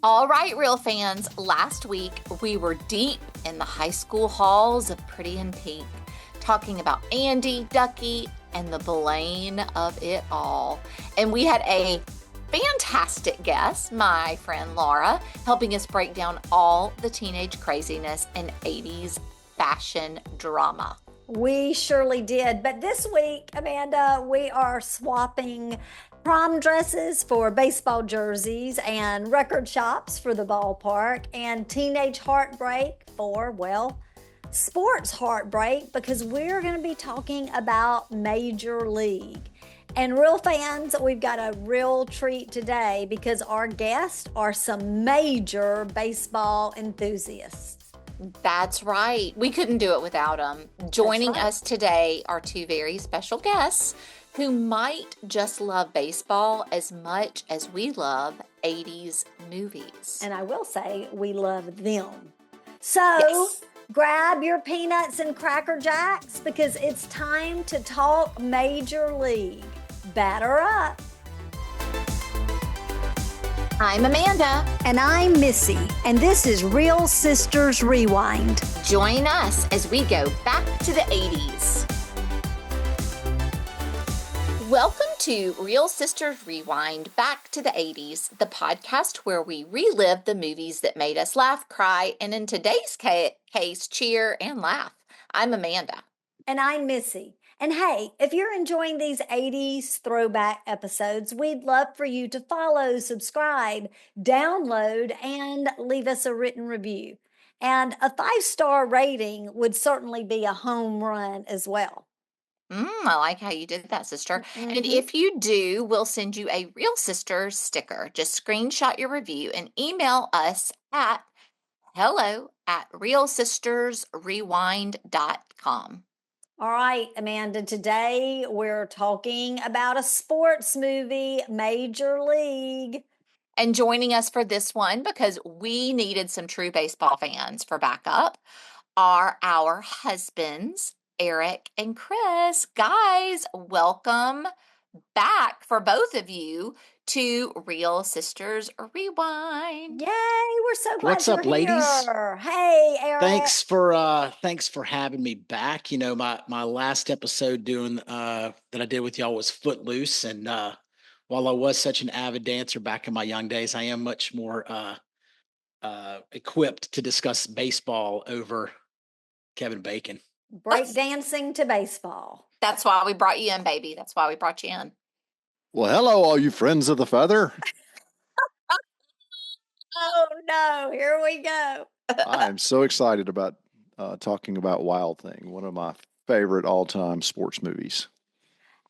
All right, real fans, last week we were deep in the high school halls of Pretty in Pink, talking about Andy, Ducky, and the Blaine of it all. And we had a fantastic guest, my friend Laura, helping us break down all the teenage craziness and 80s fashion drama. We surely did. But this week, Amanda, we are swapping prom dresses for baseball jerseys and record shops for the ballpark and teenage heartbreak for, well, sports heartbreak, because we're going to be talking about Major League. And real fans, we've got a real treat today because our guests are some major baseball enthusiasts. That's right. We couldn't do it without them. Joining us today are two very special guests who might just love baseball as much as we love 80s movies. And I will say we love them. So grab your peanuts and Cracker Jacks because it's time to talk Major League. Batter up. I'm Amanda. And I'm Missy. And this is Real Sisters Rewind. Join us as we go back to the 80s. Welcome to Real Sisters Rewind, Back to the 80s, the podcast where we relive the movies that made us laugh, cry, and in today's case, cheer and laugh. I'm Amanda. And I'm Missy. And hey, if you're enjoying these 80s throwback episodes, we'd love for you to follow, subscribe, download, and leave us a written review. And a 5-star rating would certainly be a home run as well. I like how you did that, sister. Mm-hmm. And if you do, we'll send you a Real Sisters sticker. Just screenshot your review and email us at hello@realsistersrewind.com. All right, Amanda, today we're talking about a sports movie, Major League. And joining us for this one, because we needed some true baseball fans for backup, are our husbands, Eric and Chris. Guys, welcome back for both of you to Real Sisters Rewind. Yay, we're so glad What's up, ladies? Here. Hey, Eric. Thanks for having me back. You know, my last episode that I did with y'all was Footloose, and while I was such an avid dancer back in my young days, I am much more equipped to discuss baseball over Kevin Bacon. Breakdancing to baseball. That's why we brought you in, baby. That's why we brought you in. Well, hello, all you friends of the feather. Oh, no. Here we go. I am so excited about talking about Wild Thing, one of my favorite all-time sports movies.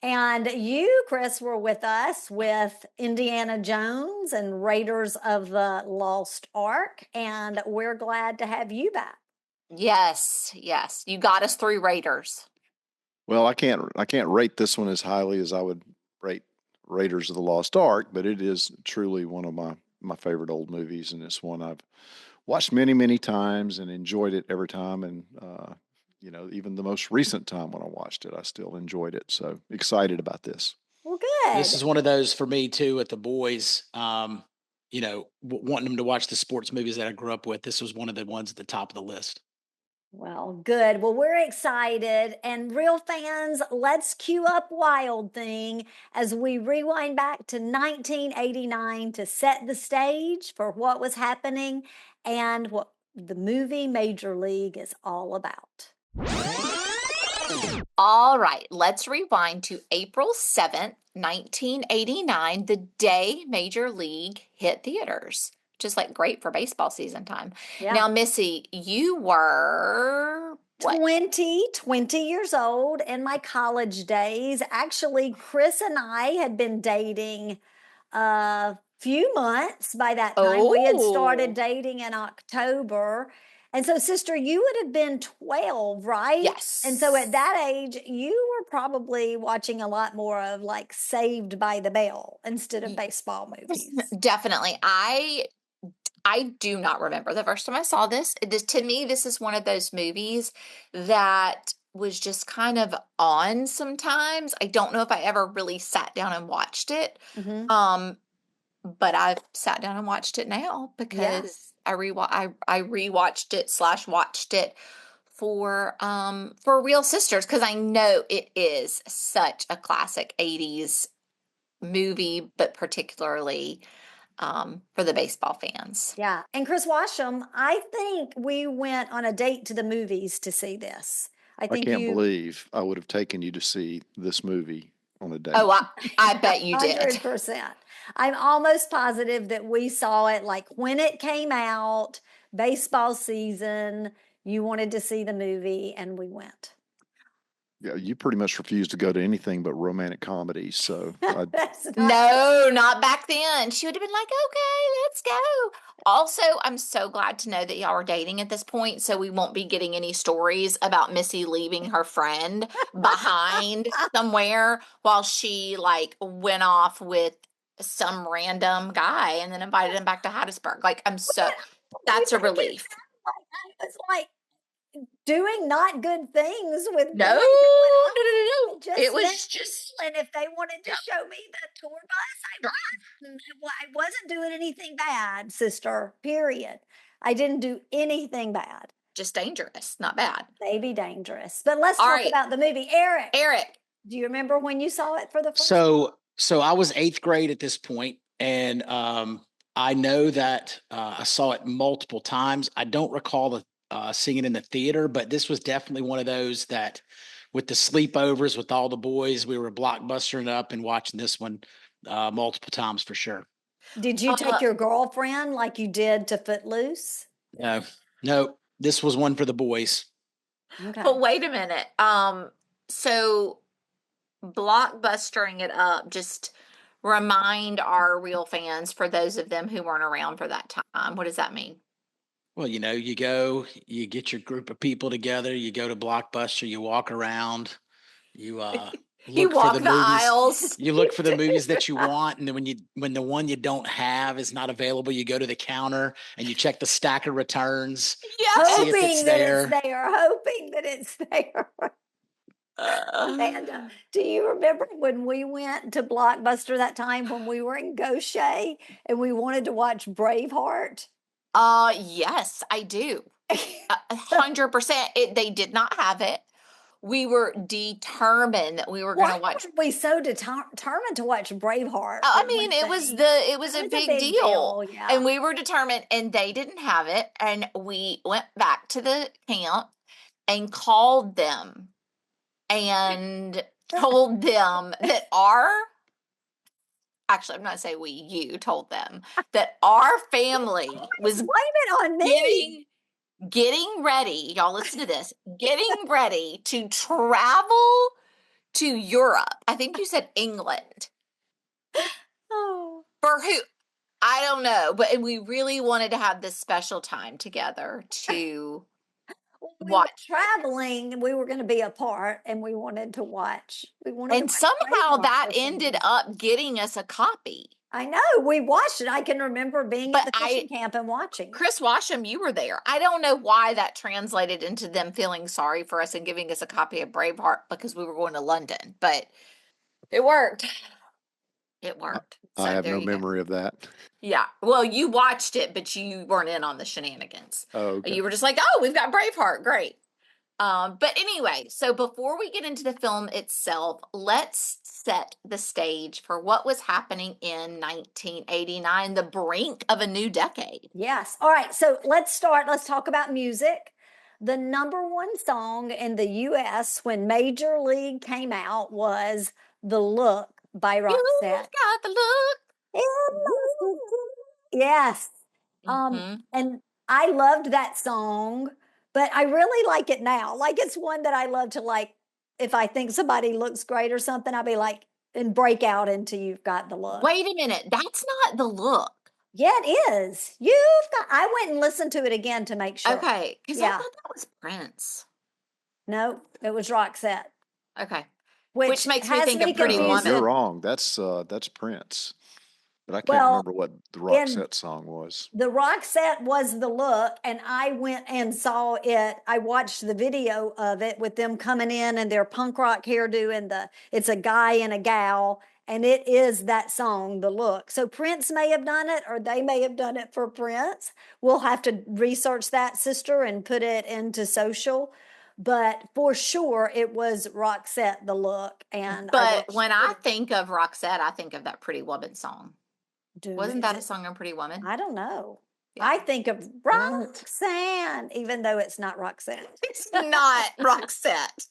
And you, Chris, were with us with Indiana Jones and Raiders of the Lost Ark, and we're glad to have you back. Yes. You got us through Raiders. Well, I can't rate this one as highly as I would rate Raiders of the Lost Ark, but it is truly one of my favorite old movies, and it's one I've watched many, many times and enjoyed it every time. And, even the most recent time when I watched it, I still enjoyed it. So excited about this. Well, good. This is one of those for me too with the boys, wanting them to watch the sports movies that I grew up with. This was one of the ones at the top of the list. Well, good. Well, we're excited. And real fans, let's cue up Wild Thing as we rewind back to 1989 to set the stage for what was happening and what the movie Major League is all about. All right, let's rewind to April 7th, 1989, the day Major League hit theaters. Just like great for baseball season time. Yeah. Now, Missy, you were what? 20 years old in my college days. Actually, Chris and I had been dating a few months by that time. Oh. We had started dating in October. And so, sister, you would have been 12, right? Yes. And so at that age, you were probably watching a lot more of like Saved by the Bell instead of baseball movies. Definitely. I do not remember the first time I saw this. To me, this is one of those movies that was just kind of on sometimes. I don't know if I ever really sat down and watched it. Mm-hmm. but I've sat down and watched it now Yeah. because I rewatched it / watched it for Real Sisters because I know it is such a classic 80s movie, but particularly for the baseball fans. Yeah. And Chris Washam, I think we went on a date to the movies to see this. I I think can't you believe I would have taken you to see this movie on a date. Oh, I bet you did. 100%. I'm almost positive that we saw it like when it came out, baseball season. You wanted to see the movie, and we went. Yeah, you pretty much refused to go to anything but romantic comedies. So That's not No, not back then. She would have been like, okay, let's go. Also, I'm so glad to know that y'all are dating at this point, so we won't be getting any stories about Missy leaving her friend behind somewhere while she like went off with some random guy and then invited him back to Hattiesburg. Like, that's a relief. I was like doing not good things with No, boys that went no. out. It was met just people, and if they wanted to show me the tour bus, I wasn't doing anything bad, sister, period. I didn't do anything bad. just dangerous, not bad. Maybe dangerous. But let's All talk right. about the movie. Eric, Do you remember when you saw it for the first So I was 8th grade at this point, and I know that I saw it multiple times. I don't recall seeing it in the theater, but this was definitely one of those that with the sleepovers with all the boys, we were blockbustering up and watching this one multiple times for sure. Did you take your girlfriend like you did to Footloose? No, this was one for the boys. Okay. But wait a minute. So blockbustering it up, just remind our real fans, for those of them who weren't around for that time, what does that mean? Well, you get your group of people together, you go to Blockbuster, you walk around, you You look walk for the the movies. aisles. You look for the movies that you want, and then when the one you don't have is not available, you go to the counter and you check the stack of returns. Yeah. See if it's Hoping that it's there, hoping that it's there. Amanda, do you remember when we went to Blockbuster that time when we were in Gaucher and we wanted to watch Braveheart? Yes, I do. 100%. They did not have it. We were determined that we were going to watch. Why were we so determined to watch Braveheart? I mean, it was a big deal. Yeah. And we were determined, and they didn't have it. And we went back to the camp and called them and told them that actually, I'm not saying you told them that our family was blame it on me. getting ready. Y'all listen to this. Getting ready to travel to Europe. I think you said England. Oh. For who? I don't know, but we really wanted to have this special time together to watch. Traveling, we were going to be apart, and we wanted to watch. And somehow that ended up getting us a copy. I know, we watched it. I can remember being at the fishing camp and watching. Chris Washam, you were there. I don't know why that translated into them feeling sorry for us and giving us a copy of Braveheart because we were going to London, but it worked. It worked. I have no memory of that. Yeah. Well, you watched it, but you weren't in on the shenanigans. Oh, okay. You were just like, oh, we've got Braveheart. Great. But anyway, so before we get into the film itself, let's set the stage for what was happening in 1989, the brink of a new decade. Yes. All right. So let's start. Let's talk about music. The #1 song in the U.S. when Major League came out was "The Look" by Roxette. You got the look. Yes. Mm-hmm. And I loved that song, but I really like it now. Like, it's one that I love to, like, if I think somebody looks great or something, I'll be like, and break out into "You've Got the Look." Wait a minute. That's not The Look. Yeah, it is. I went and listened to it again to make sure. Okay. Because I thought that was Prince. No, it was Roxette. Okay. Which makes me think of Pretty No, Woman. you're wrong. That's Prince. But I can't remember what the Roxette song was. The Roxette was "The Look," and I went and saw it. I watched the video of it with them coming in and their punk rock hairdo, and it's a guy and a gal, And it is that song, The Look. So Prince may have done it, or they may have done it for Prince. We'll have to research that, sister, and put it into social. But for sure, it was Roxette, The Look. And But when I think of Roxette, I think of that Pretty Woman song. do Wasn't that a it. song on Pretty Woman? I don't know. Yeah. I think of Roxanne, even though it's not Roxanne. It's not Roxette.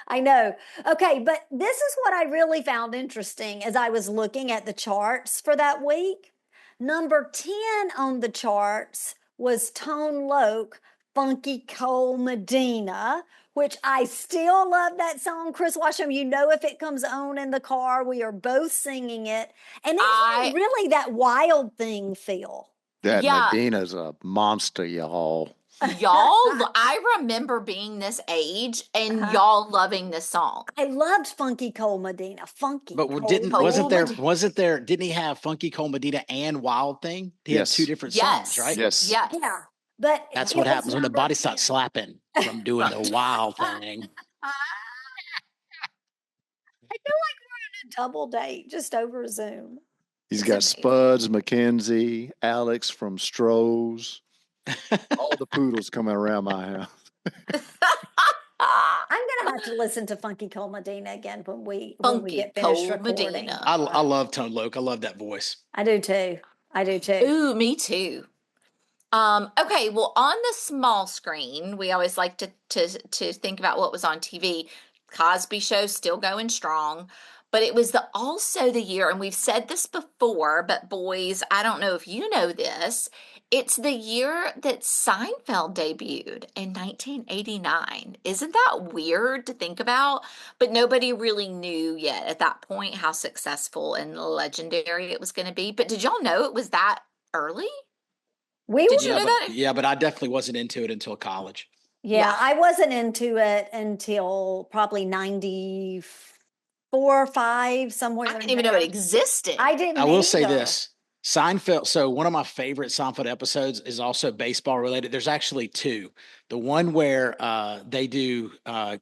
I know. Okay, but this is what I really found interesting as I was looking at the charts for that week. Number 10 on the charts was Tone Loc, Funky Cole Medina, which I still love that song. Chris Washam, you know, if it comes on in the car, we are both singing it. And it had really that Wild Thing feel. That Medina's a monster, y'all. I remember being this age and y'all loving this song. I loved Funky Cole Medina. But wasn't there, didn't he have Funky Cole Medina and Wild Thing? He had two different songs, right? Yes. Yeah. But that's what happens when the body starts slapping from doing the Wild Thing. I feel like we're on a double date just over Zoom. He's got Spuds, Mackenzie, Alex from Stroh's. All the poodles coming around my house. I'm gonna have to listen to Funky Cole Medina again when we get finished recording. I love Tone Loc. I love that voice. I do too. Ooh, me too. Okay, well, on the small screen, we always like to think about what was on TV. Cosby Show still going strong. But it was also the year, and we've said this before, but boys, I don't know if you know this. It's the year that Seinfeld debuted in 1989. Isn't that weird to think about? But nobody really knew yet at that point how successful and legendary it was going to be. But did y'all know it was that early? Did you know that? Yeah, but I definitely wasn't into it until college. Yeah, I wasn't into it until probably 94 or 5, somewhere. I didn't even know it existed. I didn't. I will say this. Seinfeld. So one of my favorite Seinfeld episodes is also baseball related. There's actually two. The one where they do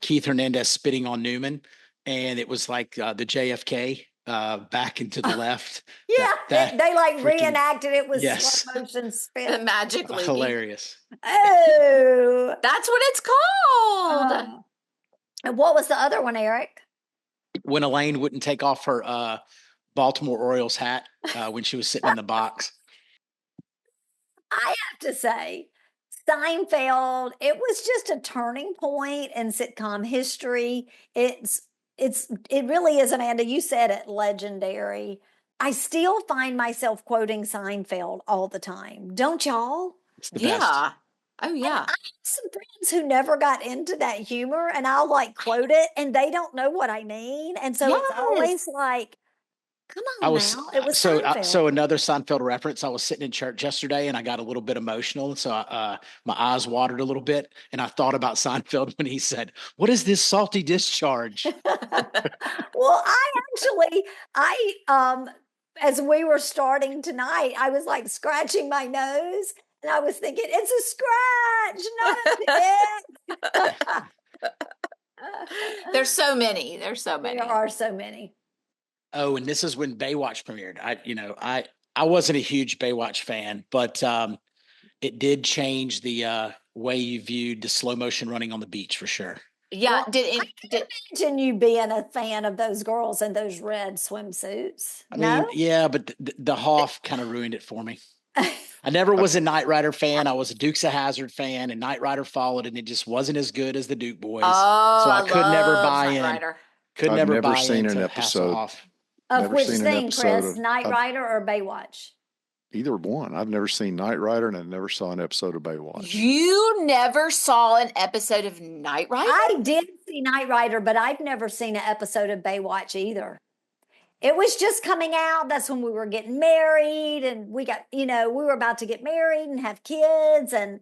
Keith Hernandez spitting on Newman, and it was like the JFK back and to the left. Yeah, they like reenacted it with slow motion spit. Magically. Hilarious. Oh, that's what it's called. And what was the other one, Eric? When Elaine wouldn't take off her Baltimore Orioles hat when she was sitting in the box. I have to say, Seinfeld, it was just a turning point in sitcom history. It really is, Amanda, you said it, legendary. I still find myself quoting Seinfeld all the time. Don't y'all? It's the best. Oh, yeah. I have some friends who never got into that humor, and I'll like quote it, and they don't know what I mean. And so it's always like, come on now. It was so another Seinfeld reference. I was sitting in church yesterday, and I got a little bit emotional. So my eyes watered a little bit, and I thought about Seinfeld when he said, "What is this salty discharge?" Well, as we were starting tonight, I was like scratching my nose. And I was thinking, it's a scratch, not a pick. There's so many. There are so many. Oh, and this is when Baywatch premiered. I wasn't a huge Baywatch fan, but it did change the way you viewed the slow motion running on the beach for sure. Yeah. Well, I can imagine you being a fan of those girls in those red swimsuits. I mean, yeah, but the Hoff kind of ruined it for me. I never was a Knight Rider fan. I was a Dukes of Hazzard fan, and Knight Rider followed, and it just wasn't as good as the Duke boys. Oh, so I could never buy in. I've never seen an episode of which thing, Chris? Knight Rider or Baywatch? Either one. I've never seen Knight Rider, and I never saw an episode of Baywatch. You never saw an episode of Knight Rider? I did see Knight Rider, but I've never seen an episode of Baywatch either. It was just coming out. That's when we were getting married, and we were about to get married and have kids. And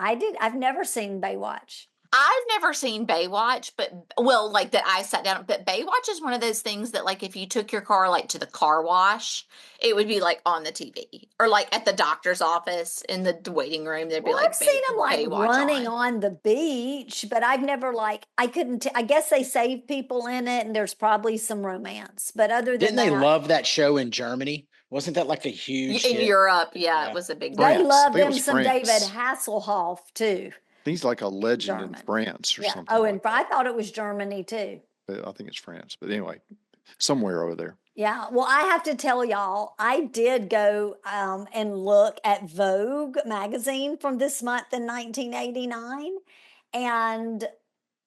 I've never seen Baywatch. I've never seen Baywatch, like that I sat down, but Baywatch is one of those things that like if you took your car like to the car wash, it would be like on the TV or like at the doctor's office in the waiting room. There'd be Well, like I've seen them like Baywatch running on. on the beach, but I've never like, I couldn't, I guess they save people in it and there's probably some romance. But other Didn't than they that, love that show in Germany? Wasn't that like a huge In hit? Europe, yeah, it Yeah. was a big they deal. France. I love think it them was some David France. Hasselhoff too. He's like a legend in German. France or Yeah. something. Oh, like and that. I thought it was Germany too. But I think it's France. But anyway, somewhere over there. Yeah, well, I have to tell y'all, I did go and look at Vogue magazine from this month in 1989. And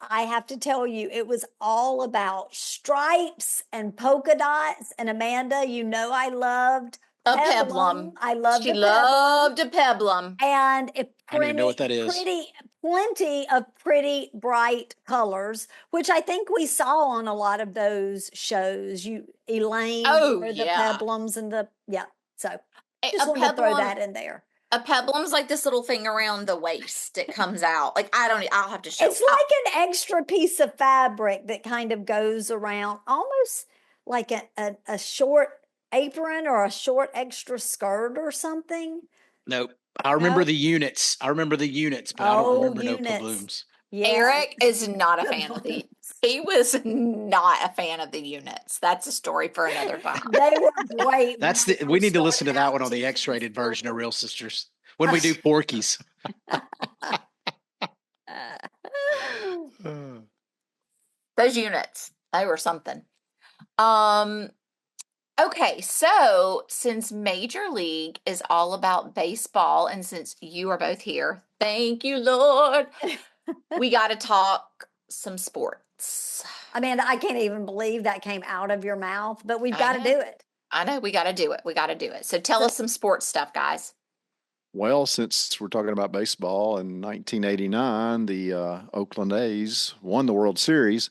I have to tell you, it was all about stripes and polka dots. And Amanda, you know I loved A peplum. peplum. I loved She a peplum. loved a peplum. And it I don't even know what that is. plenty of pretty bright colors, which I think we saw on a lot of those shows. Elaine, Oh, wore the yeah. peplums and so A just wanted to throw peplum- that in there. A peplum's like this little thing around the waist. It comes out. Like I'll have to show. It's like an extra piece of fabric that kind of goes around, almost like a short apron or a short extra skirt or something. Nope. I remember No? the units. I remember the units, but I don't Oh, remember no units. doubloons. Yeah. Eric is not a fan of the. He was not a fan of the units. That's a story for another time. They were great. That's when the I we first need to listen to started that out one on the teaching X-rated school. version of Real Sisters when we do Porky's. Those units, they were something. Okay, so since Major League is all about baseball, and since you are both here, thank you, Lord, we got to talk some sports. Amanda, I can't even believe that came out of your mouth, but we've I got to know. do it. I know we got to do it. We got to do it. So tell us some sports stuff, guys. Well, since we're talking about baseball, in 1989, the Oakland A's won the World Series.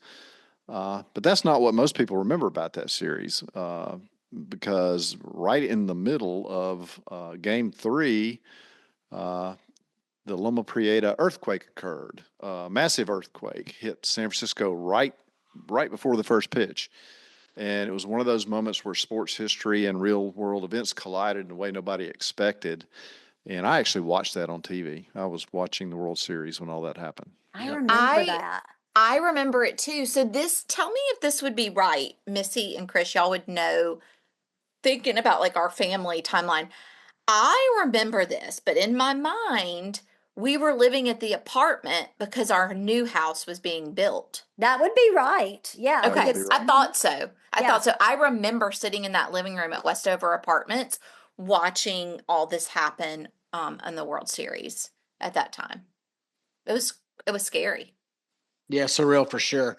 But that's not what most people remember about that series, because right in the middle of Game 3, the Loma Prieta earthquake occurred. Massive earthquake hit San Francisco right before the first pitch. And it was one of those moments where sports history and real world events collided in a way nobody expected. And I actually watched that on TV. I was watching the World Series when all that happened. I remember that. I remember it too. So tell me if this would be right, Missy and Chris, y'all would know, thinking about like our family timeline. I remember this, but in my mind, we were living at the apartment because our new house was being built. That would be right. Yeah. That would Okay, be because- right. I thought so. I Yeah. thought so. I remember sitting in that living room at Westover Apartments watching all this happen in the World Series at that time. It was scary. Yeah, surreal for sure.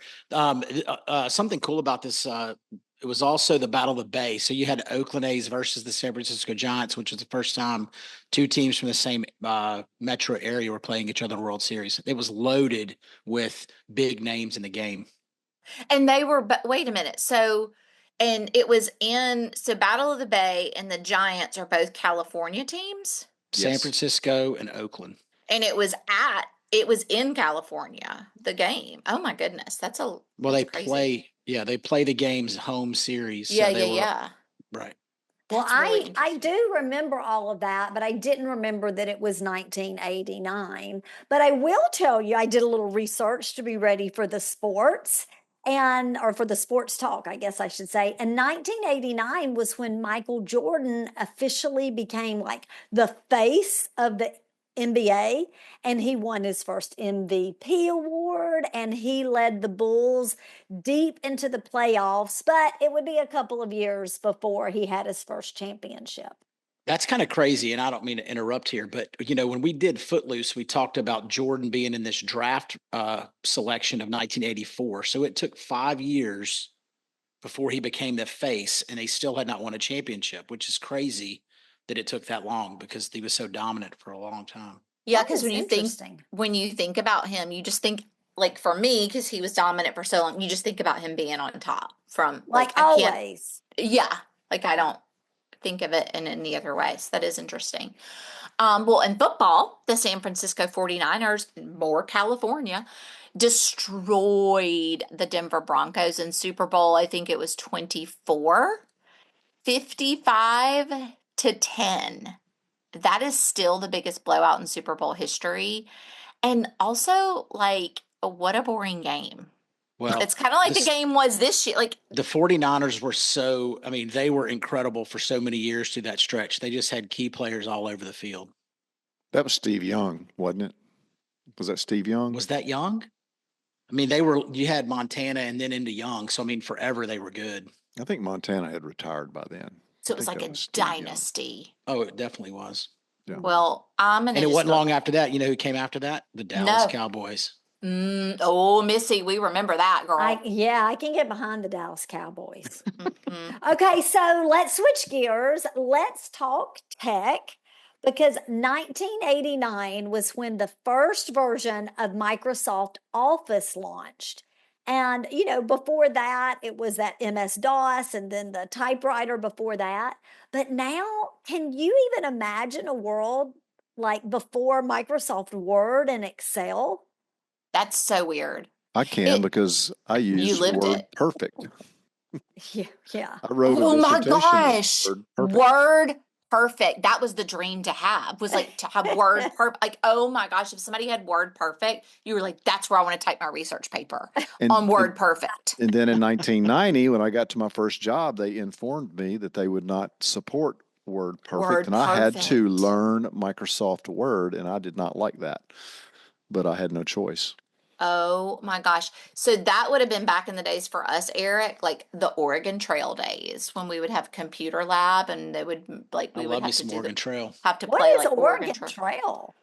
Something cool about this, it was also the Battle of the Bay. So you had Oakland A's versus the San Francisco Giants, which was the first time two teams from the same metro area were playing each other in the World Series. It was loaded with big names in the game. And they were, but wait a minute. So, and it was Battle of the Bay and the Giants are both California teams. San Yes. Francisco and Oakland. And it was in California, the game. Oh my goodness. Well, that's they crazy. they play the games home series. Yeah, so they were, yeah. right. Well, That's really I do remember all of that, but I didn't remember that it was 1989. But I will tell you, I did a little research to be ready for the sports or for the sports talk, I guess I should say. And 1989 was when Michael Jordan officially became like the face of the NBA, and he won his first MVP award, and he led the Bulls deep into the playoffs, but it would be a couple of years before he had his first championship. That's kind of crazy, and I don't mean to interrupt here, but when we did Footloose, we talked about Jordan being in this draft selection of 1984. So it took 5 years before he became the face, and they still had not won a championship, which is crazy that it took that long because he was so dominant for a long time. Yeah, That because is interesting. when you think about him, you just think, like for me, because he was dominant for so long, you just think about him being on top from Like I can't- always. Yeah, like I think of it in any other way. So that is interesting. Well, in football, the San Francisco 49ers, more California, destroyed the Denver Broncos in Super Bowl. I think it was 55-10. That is still the biggest blowout in Super Bowl history. And also, like, what a boring game. Well, It's kind of like the game was this year. Like, the 49ers were they were incredible for so many years through that stretch. They just had key players all over the field. That was Steve Young, wasn't it? Was that Steve Young? Was that Young? I mean, you had Montana and then into Young. So, I mean, forever they were good. I think Montana had retired by then. So it was like a dynasty. Oh, it definitely was. Yeah. Well, and it wasn't long after that. You know who came after that? The Dallas Cowboys. Oh, Missy, we remember that, girl. I can get behind the Dallas Cowboys. Okay, so let's switch gears. Let's talk tech, because 1989 was when the first version of Microsoft Office launched. And, before that, it was that MS-DOS and then the typewriter before that. But now, can you even imagine a world like before Microsoft Word and Excel? That's so weird. I can because I use Word Perfect. Yeah. I wrote oh a my gosh. Word Perfect. That was the dream to have, was like to have Word Perfect. Like, oh my gosh, if somebody had Word Perfect, you were like, that's where I want to type my research paper on Word Perfect. And then in 1990, when I got to my first job, they informed me that they would not support Word Perfect. I had to learn Microsoft Word, and I did not like that. But I had no choice. Oh my gosh. So that would have been back in the days for us, Eric, like the Oregon Trail days when we would have computer lab and they would we would have to do Oregon Trail. Have to what play is like Oregon Trail?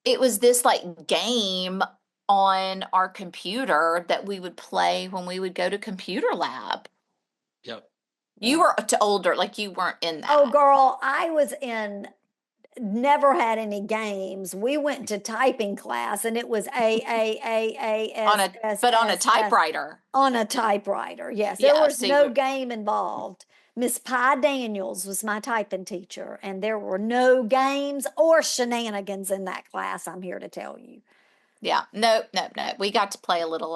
It was this like game on our computer that we would play when we would go to computer lab. Yep. You were older, like you weren't in that. Oh, girl, I was never had any games. We went to typing class and it was A, but on a typewriter. On a typewriter, yes. There was no game involved. Miss Pye Daniels was my typing teacher, and there were no games or shenanigans in that class, I'm here to tell you. Yeah, no. We got to play a little,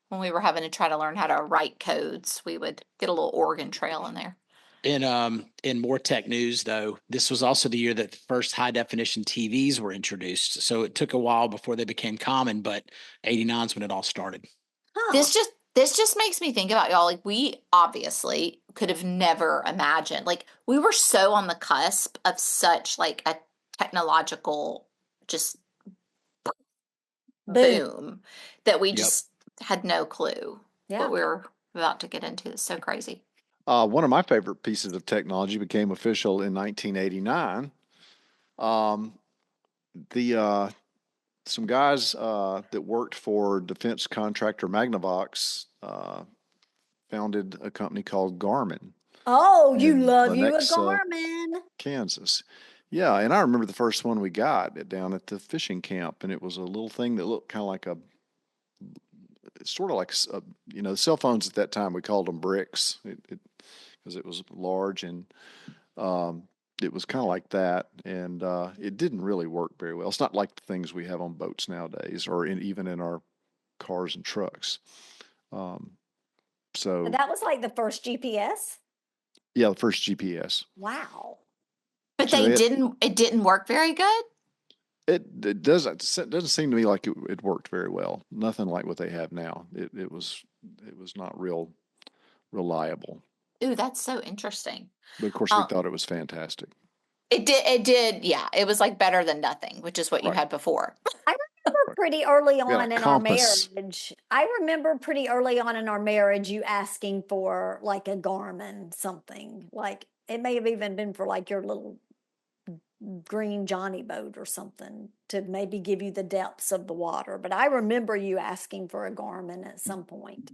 when we were having to try to learn how to write codes, we would get a little Oregon Trail in there. In more tech news, though, this was also the year that the first high definition TVs were introduced. So it took a while before they became common, but 89 is when it all started. Huh. This just makes me think about y'all. Like, we obviously could have never imagined. Like, we were so on the cusp of such like a technological just boom that we just had no clue what we were about to get into. It's so crazy. One of my favorite pieces of technology became official in 1989. Some guys that worked for defense contractor Magnavox founded a company called Garmin. Oh, you love you a Garmin. Kansas. Yeah, and I remember the first one we got down at the fishing camp, and it was a little thing that looked kind of like the cell phones at that time, we called them bricks because it was large, and it was kind of like that, and it didn't really work very well. It's not like the things we have on boats nowadays, or even in our cars and trucks. So that was like the first GPS? Yeah, the first GPS. Wow. But it didn't work very good? It doesn't seem to me like it worked very well. Nothing like what they have now. It was not real reliable. Ooh, that's so interesting. But of course, we thought it was fantastic. It did. Yeah, it was like better than nothing, which is what you had before. I remember pretty early on in our marriage. You asking for like a Garmin something. Like it may have even been for like your little green Johnny boat or something to maybe give you the depths of the water. But I remember you asking for a Garmin at some point.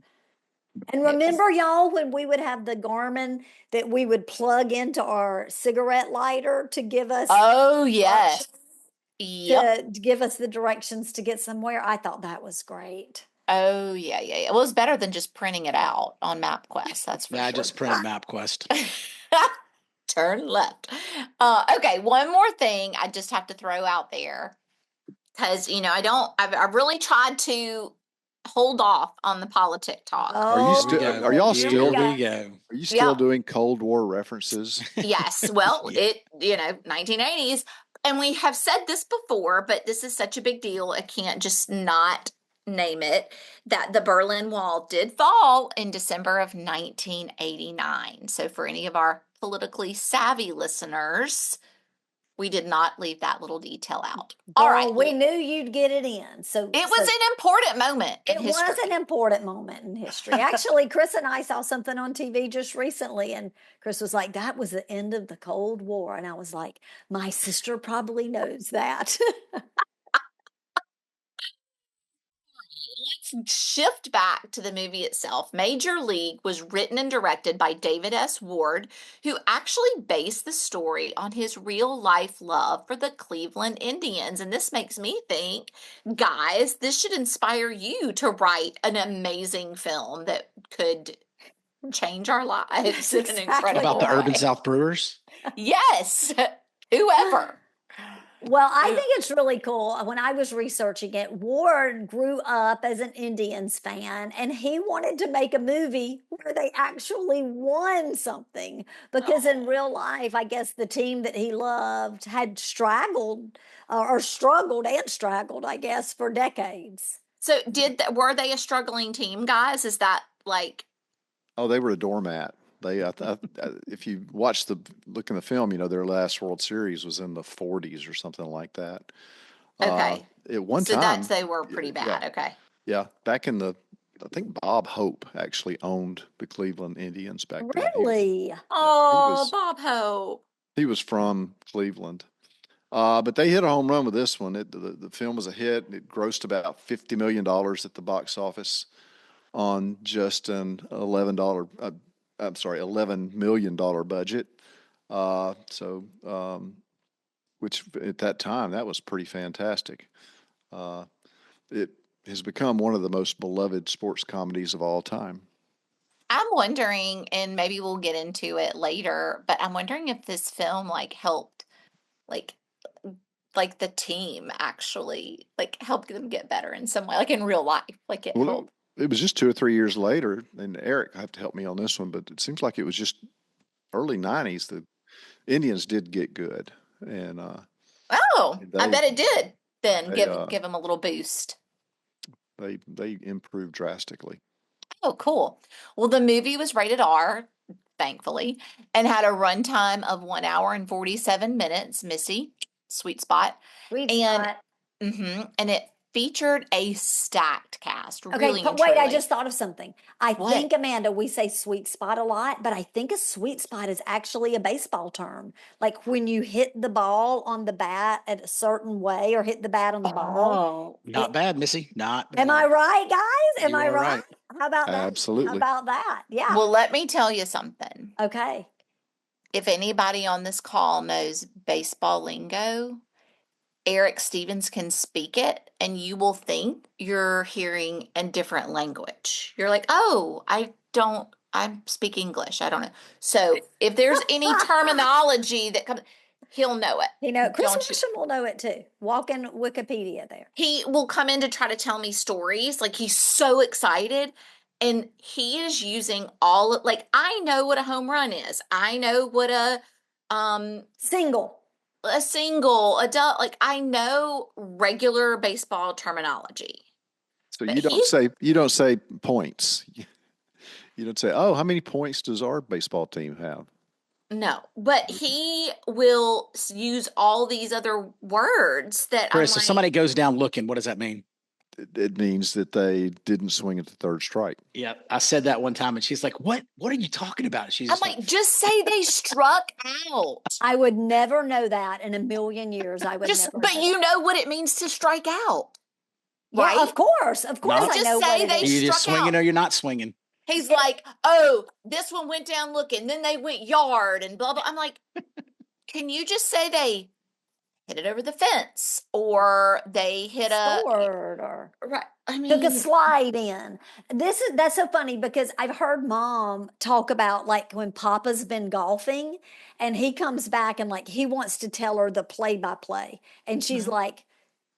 And remember, y'all, when we would have the Garmin that we would plug into our cigarette lighter to give us to give us the directions to get somewhere? I thought that was great. Oh, yeah. It was better than just printing it out on MapQuest. That's for sure. I just printed MapQuest. Turn left. Okay, one more thing I just have to throw out there because I've really tried to hold off on the politic talk. Are you Oh, still? Here we Are y'all here we still? Here we go. go. Are you still Yeah. doing Cold War references? Yes, well, Yeah. 1980s, and we have said this before, but this is such a big deal, I can't just not name it, that the Berlin Wall did fall in December of 1989. So for any of our politically savvy listeners, we did not leave that little detail out. All right. Girl, we knew you'd get it in. So It was an important moment in it history. was an important moment in history. Actually, Chris and I saw something on TV just recently, and Chris was like, that was the end of the Cold War. And I was like, my sister probably knows that. Let's shift back to the movie itself. Major League was written and directed by David S. Ward, who actually based the story on his real life love for the Cleveland Indians. And this makes me think, guys, this should inspire you to write an amazing film that could change our lives in an Exactly incredible About the way. Urban South Brewers? Yes, whoever. Well, I think it's really cool. When I was researching it, Ward grew up as an Indians fan and he wanted to make a movie where they actually won something because in real life, I guess the team that he loved had straggled or struggled and straggled, I guess, for decades. So were they a struggling team, guys? Is that like, Oh, they were a doormat. They, if you look in the film, their last World Series was in the 40s or something like that. okay. At one So time, they were pretty bad. yeah, Okay. yeah, back in I think Bob Hope actually owned the Cleveland Indians back then. Really? Oh, Bob Hope. He was from Cleveland. But they hit a home run with this one. The film was a hit. It grossed about $50 million at the box office on just an $11 million budget. Which at that time, that was pretty fantastic. It has become one of the most beloved sports comedies of all time. I'm wondering, and maybe we'll get into it later, but I'm wondering if this film helped like the team actually helped them get better in some way, like in real life. Like it Well, helped. it was just 2 or 3 years later, and Eric, I have to help me on this one, but it seems like it was just early 90s. The Indians did get good, and Oh, I bet it did then they, give them a little boost. they improved drastically. Oh, cool. Well, the movie was rated R, thankfully, and had a runtime of 1 hour and 47 minutes. Missy, sweet spot. Sweet And spot. and it featured a stacked cast. Okay, Really but and wait, I truly. just thought of something. I What? think, Amanda, we say sweet spot a lot, but I think a sweet spot is actually a baseball term. Like when you hit the ball on the bat at a certain way or hit the bat on the ball. Not bad, Missy. Not bad. Am I right, guys? Am You I are right? right. How about that? How Absolutely. about that? Yeah. Well, let me tell you something. Okay. If anybody on this call knows baseball lingo, Eric Stevens can speak it, and you will think you're hearing a different language. You're like, oh, I speak English. I don't know. So if there's any terminology that comes, he'll know it. Chris Don't you- Washam will know it too. Walk in Wikipedia there. He will come in to try to tell me stories. Like he's so excited. And he is using I know what a home run is. I know what a Single. single adult, I know regular baseball terminology. So But you don't say points. You don't say, oh, how many points does our baseball team have? No, but he will use all these other words that Chris, I'm if somebody goes down looking, what does that mean? It means that they didn't swing at the third strike. Yeah, I said that one time, and she's like, "What? What are you talking about?" She's I'm just like, just say they struck out. I would never know that in a million years. I would never. But know you that. know what it means to strike out, Yeah, right? of course. Of course, No. I Just know say what they it Are is. you just struck swinging out. or you're not swinging? He's like, oh, this one went down looking, then they went yard and blah blah. I'm like, can you just say they hit it over the fence or they hit Scored or right? I Took a mean, slide in. That's so funny because I've heard mom talk about like when Papa's been golfing and he comes back and like he wants to tell her the play by play. And she's mhm. like,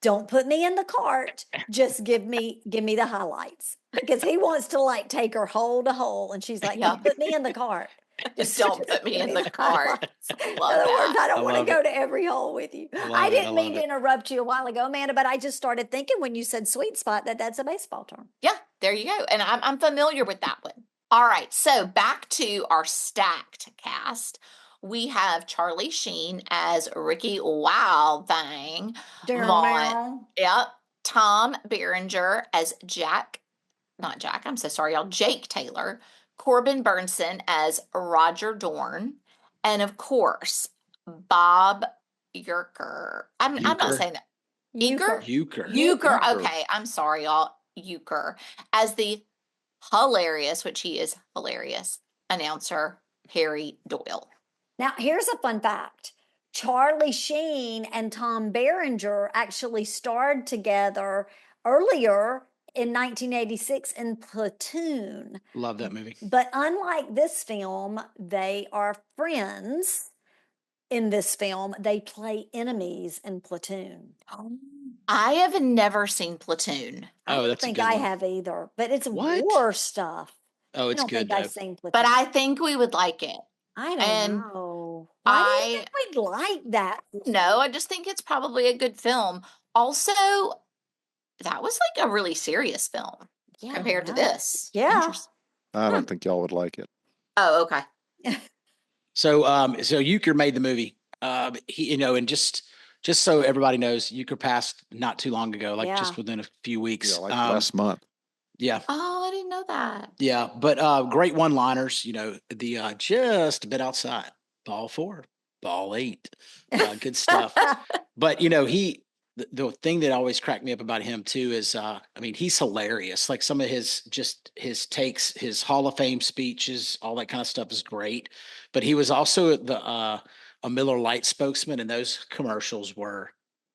don't put me in the cart. Just give me the highlights. Because he wants to like take her hole to hole. And she's like, Yeah, don't put me in the cart. don't Just put me give in me the the cart. highlights. I In love other words, that. I I don't want to love go it. to every hole with you. I I love it. I didn't mean love to it. interrupt you a while ago, Amanda, but I just started thinking when you said sweet spot that that's a baseball term. Yeah, there you go. And I'm familiar with that one. All right, so back to our stacked cast. We have Charlie Sheen as Ricky Vaughn. Yep. Tom Berenger as not Jack, I'm so sorry, y'all, Jake Taylor. Corbin Burnson as Roger Dorn. And of course, Bob Uecker. I'm not Euchre. saying that. Eager? Euchre. Euchre. Euchre. Okay, I'm sorry, y'all. Euchre as the hilarious, which he is hilarious, announcer Harry Doyle. Now, here's a fun fact. Charlie Sheen and Tom Berenger actually starred together earlier in 1986 in Platoon. Love that movie. But unlike this film, they are friends in this film. They play enemies in Platoon. I have never seen Platoon, I Oh, don't that's a think good I one. have either, but it's What? war stuff. Oh, I it's don't good think I've though. seen Platoon. but I think we would like it. I don't and know. Why do you I think we'd like that? No, I just think it's probably a good film. Also, that was like a really serious film Yeah, compared to right. this. Yeah. Interesting. I don't think y'all would like it. Oh, okay. So Euchre made the movie. He, and just so everybody knows, Euchre passed not too long ago, like Yeah. just within a few weeks. Yeah, like last month. Yeah. Oh, I didn't know that. Yeah, but great one-liners. The just a bit outside, ball 4, ball 8, good stuff. But the thing that always cracked me up about him too is, he's hilarious. Like some of his takes, his Hall of Fame speeches, all that kind of stuff is great. But he was also a Miller Lite spokesman, and those commercials were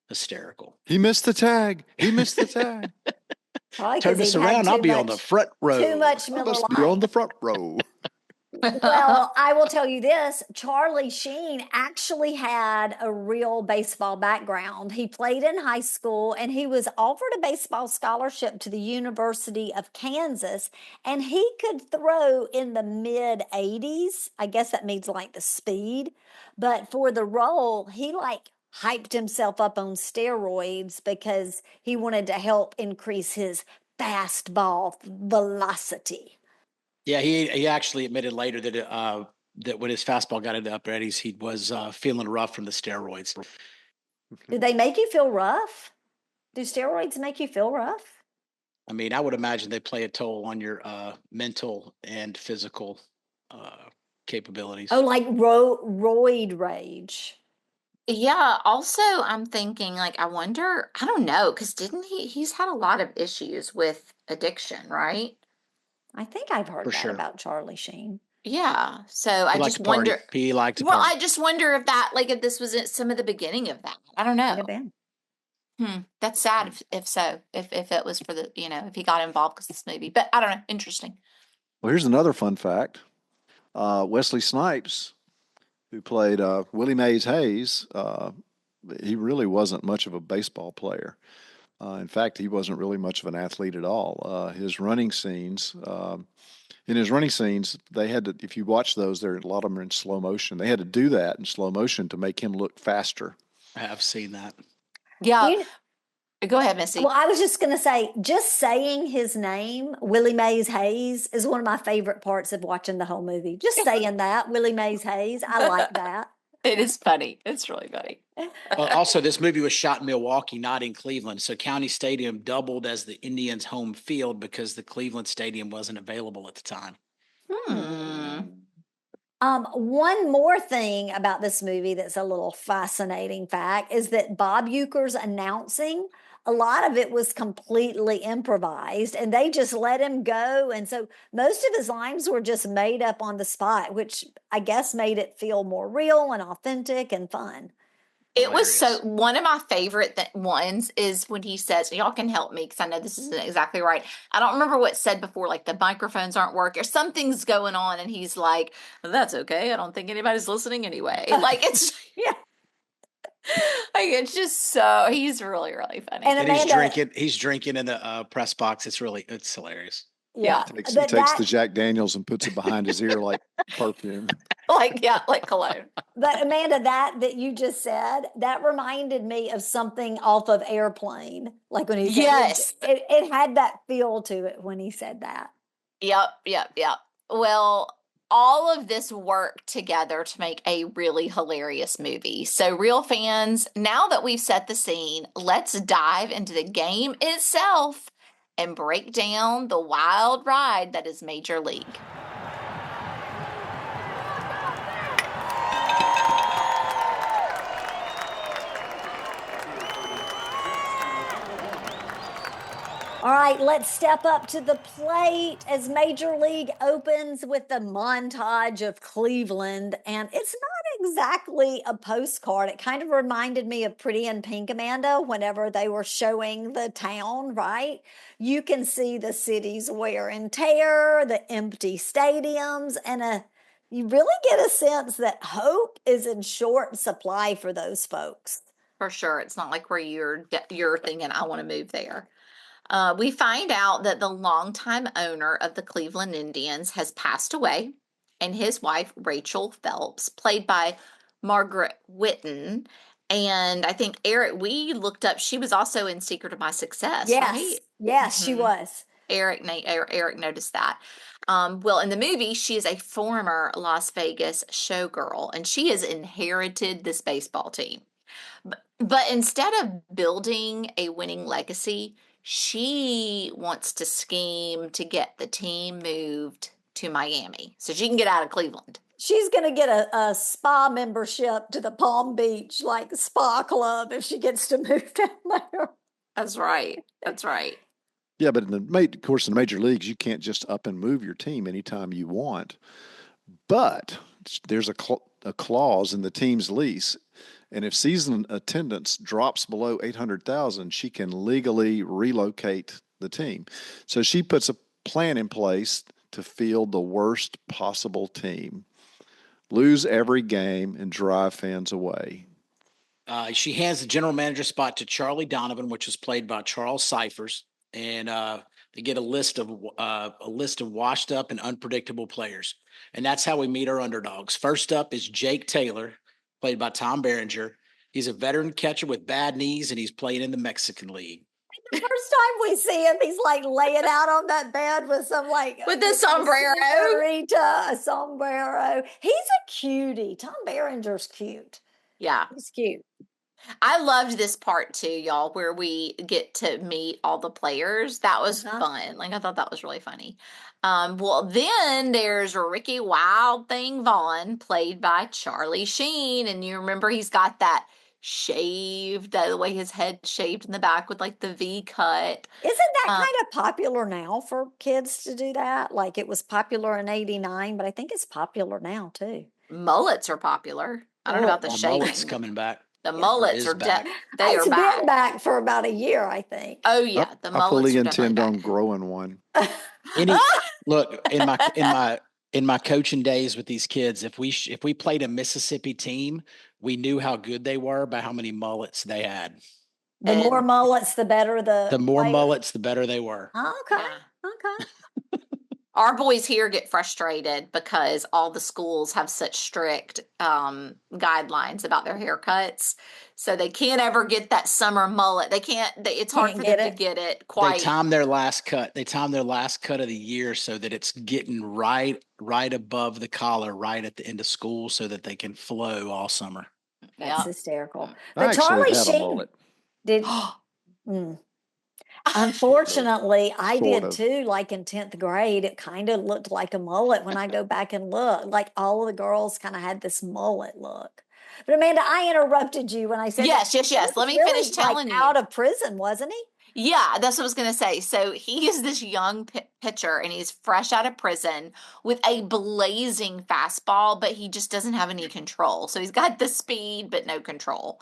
hysterical. He missed the tag. He missed the tag. Probably Turn 'cause this he'd had around, I'll too be on the much- front row. Too much I Miller must be on Lite. the front row. Well, I will tell you this, Charlie Sheen actually had a real baseball background. He played in high school and he was offered a baseball scholarship to the University of Kansas, and he could throw in the mid 80s. I guess that means like the speed. But for the role, he like hyped himself up on steroids because he wanted to help increase his fastball velocity. Yeah, he actually admitted later that when his fastball got into upper eddies, he was feeling rough from the steroids. Do they make you feel rough? Do steroids make you feel rough? I would imagine they play a toll on your mental and physical capabilities. Oh, like roid rage. Yeah, also I'm thinking like I wonder, I don't know, because didn't he's had a lot of issues with addiction, right? I think I've heard For that sure. about Charlie Sheen. Yeah. So I He liked just to party. wonder. He liked to Well, party. I just wonder if this was some of the beginning of that. I don't Could have know. been. That's sad if so, if it was for if he got involved because this movie. But I don't know. Interesting. Well, here's another fun fact. Wesley Snipes, who played Willie Mays Hayes, he really wasn't much of a baseball player. In fact, he wasn't really much of an athlete at all. His running scenes, in his running scenes, they had to, if you watch those, a lot of them are in slow motion. They had to do that in slow motion to make him look faster. I have seen that. Yeah. Go ahead, Missy. Well, I was just going to say, just saying his name, Willie Mays Hayes, is one of my favorite parts of watching the whole movie. Just saying that, Willie Mays Hayes, I like that. It is funny. It's really funny. Also, this movie was shot in Milwaukee, not in Cleveland. So County Stadium doubled as the Indians' home field because the Cleveland Stadium wasn't available at the time. One more thing about this movie that's a little fascinating fact is that Bob Uecker's announcing, a lot of it was completely improvised and they just let him go. And so most of his lines were just made up on the spot, which I guess made it feel more real and authentic and fun. It was so, hilarious. one of my favorite ones is when he says, y'all can help me because I know this isn't exactly right. I don't remember what said before, like the microphones aren't working or something's going on. And he's like, that's okay. I don't think anybody's listening anyway. Like it's, Yeah. like it's just so, he's really, really funny. And And Amanda, he's drinking in the press box. It's hilarious. yeah, He takes that the Jack Daniels and puts it behind his ear like perfume. Like, yeah, like cologne. but Amanda, that you just said, that reminded me of something off of Airplane. Like when he said Yes. it had that feel to it when he said that. Yep. Well, all of this worked together to make a really hilarious movie. So, real fans, now that we've set the scene, let's dive into the game itself and break down the wild ride that is Major League. All right, let's step up to the plate as Major League opens with the montage of Cleveland. And it's not exactly a postcard. It kind of reminded me of Pretty in Pink, Amanda, whenever they were showing the town, right? You can see the city's wear and tear, the empty stadiums, and you really get a sense that hope is in short supply for those folks. For sure. It's not like where you're thinking, I want to move there. We find out that the longtime owner of the Cleveland Indians has passed away, and his wife, Rachel Phelps, played by Margaret Whitten. And I think Eric, we looked up, she was also in Secret of My Success, right? Yes, she Mhm. was. Eric noticed that. Well, in the movie, she is a former Las Vegas showgirl, and she has inherited this baseball team. But instead of building a winning legacy, she wants to scheme to get the team moved to Miami so she can get out of Cleveland. She's going to get a spa membership to the Palm Beach, like spa club, if she gets to move down there. That's right. Yeah, but of course, in the major leagues, you can't just up and move your team anytime you want. But there's a clause in the team's lease, and if season attendance drops below 800,000, she can legally relocate the team. So she puts a plan in place to field the worst possible team, lose every game, and drive fans away. She hands the general manager spot to Charlie Donovan, which is played by Charles Cyphers, and they get a list of washed up and unpredictable players, and that's how we meet our underdogs. First up is Jake Taylor, played by Tom Berenger. He's a veteran catcher with bad knees, and he's playing in the Mexican League. The first time we see him, he's like laying out on that bed with some with the sombrero. A sombrero. He's a cutie. Tom Berenger's cute. Yeah. He's cute. I loved this part too, y'all, where we get to meet all the players. That was fun. Like, I thought that was really funny. Well, then there's Ricky Wild Thing Vaughn, played by Charlie Sheen. And you remember he's got that shaved, the way his head shaved in the back with like the V cut. Isn't that kind of popular now for kids to do that? Like it was popular in 89, but I think it's popular now too. Mullets are popular. I don't know about the shaving. Mullets coming back. The mullets are back. They it's are back. been back for about a year, I think. Oh yeah, the mullets. I fully are intend definitely on growing one. Look, in my coaching days with these kids, if we played a Mississippi team, we knew how good they were by how many mullets they had. The more mullets, the better the more mullets, the better they were. Okay. Yeah. Okay. Our boys here get frustrated because all the schools have such strict guidelines about their haircuts. So they can't ever get that summer mullet. They can't, it's hard for them to get it quite. They time their last cut. They time their last cut of the year so that it's getting right above the collar, right at the end of school so that they can flow all summer. That's hysterical. I But Charlie actually had a Sheen mullet. did. Unfortunately, I Sort did of. too. Like in 10th grade, it kind of looked like a mullet when I go back and look. Like all of the girls kind of had this mullet look. But Amanda, I interrupted you when I said Yes. that. Let me Really, finish telling you. Out of prison, wasn't he? Yeah, that's what I was going to say. So he is this young pitcher and he's fresh out of prison with a blazing fastball, but he just doesn't have any control. So he's got the speed, but no control.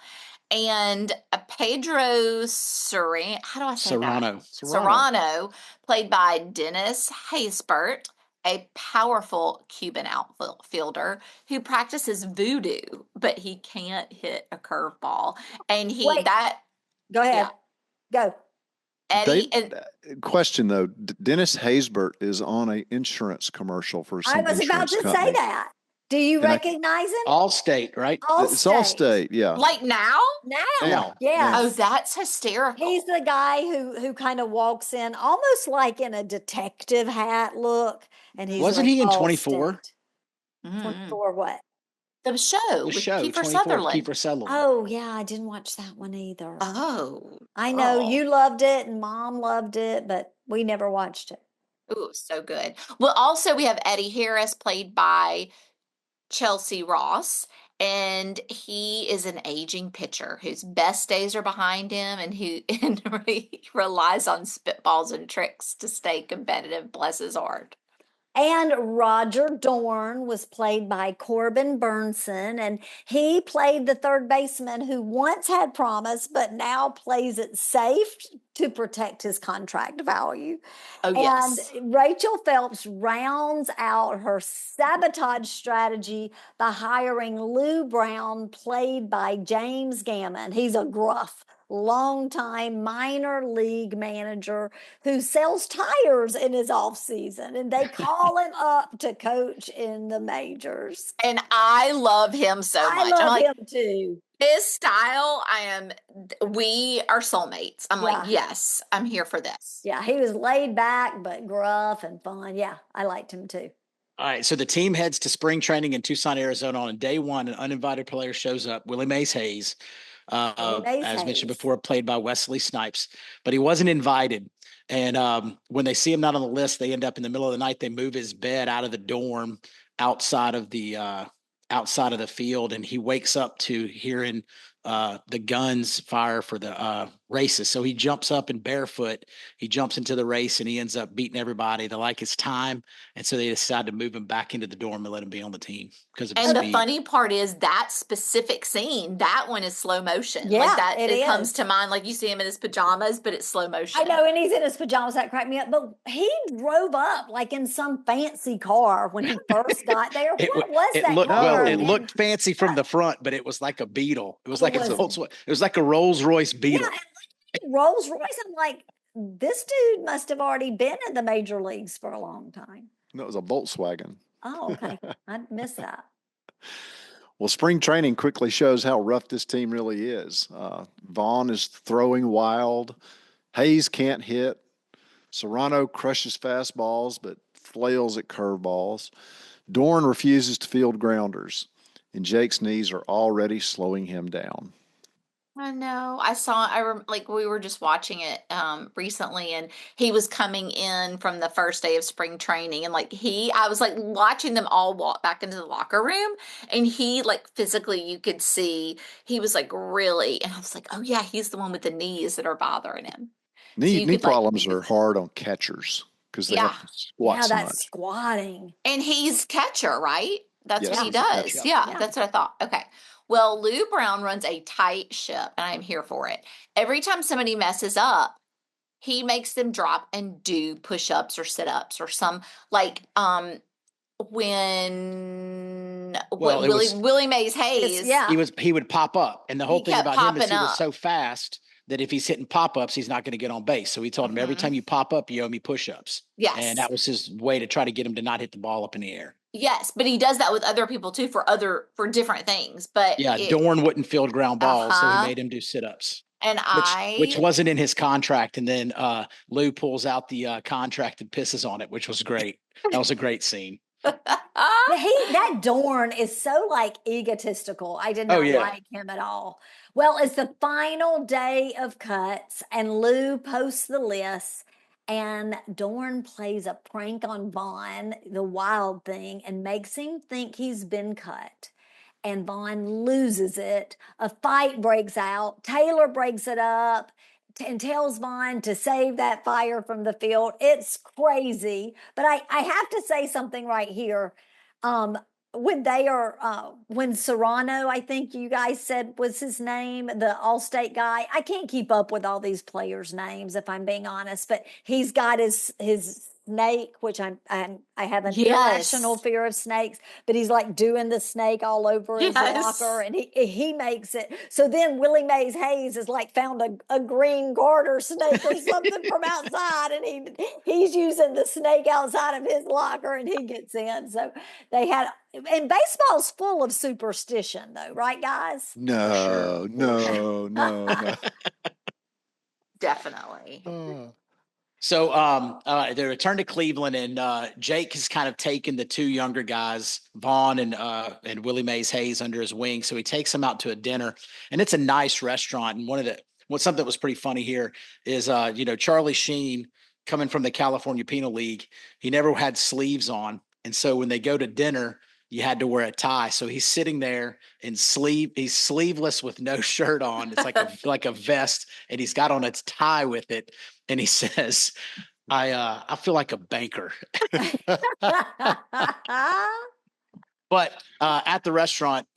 And Pedro how do I say that? Serrano, played by Dennis Haysbert, a powerful Cuban outfielder who practices voodoo, but he can't hit a curveball. And Wait. Go ahead. Yeah. Go. Eddie, Question though, Dennis Haysbert is on an insurance commercial for some I was about to company. say that. Do you recognize him? Allstate, right? It's Allstate, yeah. Like now? Now. Yes. Oh, that's hysterical. He's the guy who kind of walks in almost like in a detective hat look. And he's Wasn't like he in 24? 24 what? The show with Kiefer 24, Sutherland. Kiefer Sutherland. Oh, yeah, I didn't watch that one either. Oh. I know you loved it and Mom loved it, but we never watched it. Ooh, so good. Well, also we have Eddie Harris, played by Chelsea Ross, and he is an aging pitcher whose best days are behind him and who he relies on spitballs and tricks to stay competitive. Bless his heart. And Roger Dorn was played by Corbin Burnson, and he played the third baseman who once had promise, but now plays it safe to protect his contract value. Oh, yes. And Rachel Phelps rounds out her sabotage strategy by hiring Lou Brown, played by James Gammon. He's a gruff, longtime minor league manager who sells tires in his off season, and they call him up to coach in the majors. And I love him so much. I love him too. His style, we are soulmates. I'm like, yes, I'm here for this. Yeah, he was laid back, but gruff and fun. Yeah, I liked him too. All right, so the team heads to spring training in Tucson, Arizona. On day one, an uninvited player shows up, Willie Mays Hayes. As mentioned before, played by Wesley Snipes, but he wasn't invited. And when they see him not on the list, they end up in the middle of the night. They move his bed out of the dorm outside of the field, and he wakes up to hearing the guns fire for the races. So he jumps up and barefoot. He jumps into the race, and he ends up beating everybody. They like his time, and so they decide to move him back into the dorm and let him be on the team because of his speed. The funny part is that specific scene, that one is slow motion. Yeah, like that, it comes to mind. Like you see him in his pajamas, but it's slow motion. I know, and he's in his pajamas. That cracked me up. But he drove up like in some fancy car when he first got there. What was that car? Well, it looked fancy from the front, but it was like a Beetle. It was like it was like a Rolls Royce Beetle. Yeah, Rolls Royce. I'm like, this dude must have already been in the major leagues for a long time. No, it was a Volkswagen. Oh, okay. I missed that. Well, spring training quickly shows how rough this team really is. Vaughn is throwing wild. Hayes can't hit. Serrano crushes fastballs but flails at curveballs. Dorn refuses to field grounders, and Jake's knees are already slowing him down. I know. We were just watching it recently, and he was coming in from the first day of spring training, and I was watching them all walk back into the locker room, and he physically you could see he was really, and I was like, oh yeah, he's the one with the knees that are bothering him. Knee problems are hard on catchers because they have to squat so much. Squatting. And he's catcher, right? That's what he does. Catcher. Yeah, that's what I thought. Okay. Well, Lou Brown runs a tight ship, and I'm here for it. Every time somebody messes up, he makes them drop and do push-ups or sit-ups or some when Willie Mays Hayes. He would pop up, and the whole thing about him is he was so fast that if he's hitting pop-ups, he's not going to get on base. So he told him, every time you pop up, you owe me push-ups. Yes. And that was his way to try to get him to not hit the ball up in the air. Yes, but he does that with other people too for different things. But Dorn wouldn't field ground balls, so he made him do sit-ups. And which wasn't in his contract. And then Lou pulls out the contract and pisses on it, which was great. That was a great scene. That Dorn is so egotistical. I did not like him at all. Well, it's the final day of cuts, and Lou posts the list, and Dorn plays a prank on Vaughn, the wild thing, and makes him think he's been cut. And Vaughn loses it. A fight breaks out. Taylor breaks it up. and tells Vaughn to save that fire from the field. It's crazy. But I have to say something right here. When they are, when Serrano, I think you guys said was his name, the All-State guy. I can't keep up with all these players' names if I'm being honest, but he's got his snake, which I have an irrational fear of snakes, but he's like doing the snake all over his locker, and he makes it. So then Willie Mays Hayes has like found a green garter snake or something from outside, and he's using the snake outside of his locker, and he gets in. So they had, and baseball's full of superstition, though, right, guys? No. Definitely. So they return to Cleveland, and Jake has kind of taken the two younger guys, Vaughn and Willie Mays Hayes, under his wing. So he takes them out to a dinner, and it's a nice restaurant. And something that was pretty funny here is Charlie Sheen, coming from the California Penal League, he never had sleeves on, and so when they go to dinner, you had to wear a tie. So he's sitting there he's sleeveless with no shirt on. It's like a vest, and he's got on a tie with it. And he says, I feel like a banker. But at the restaurant,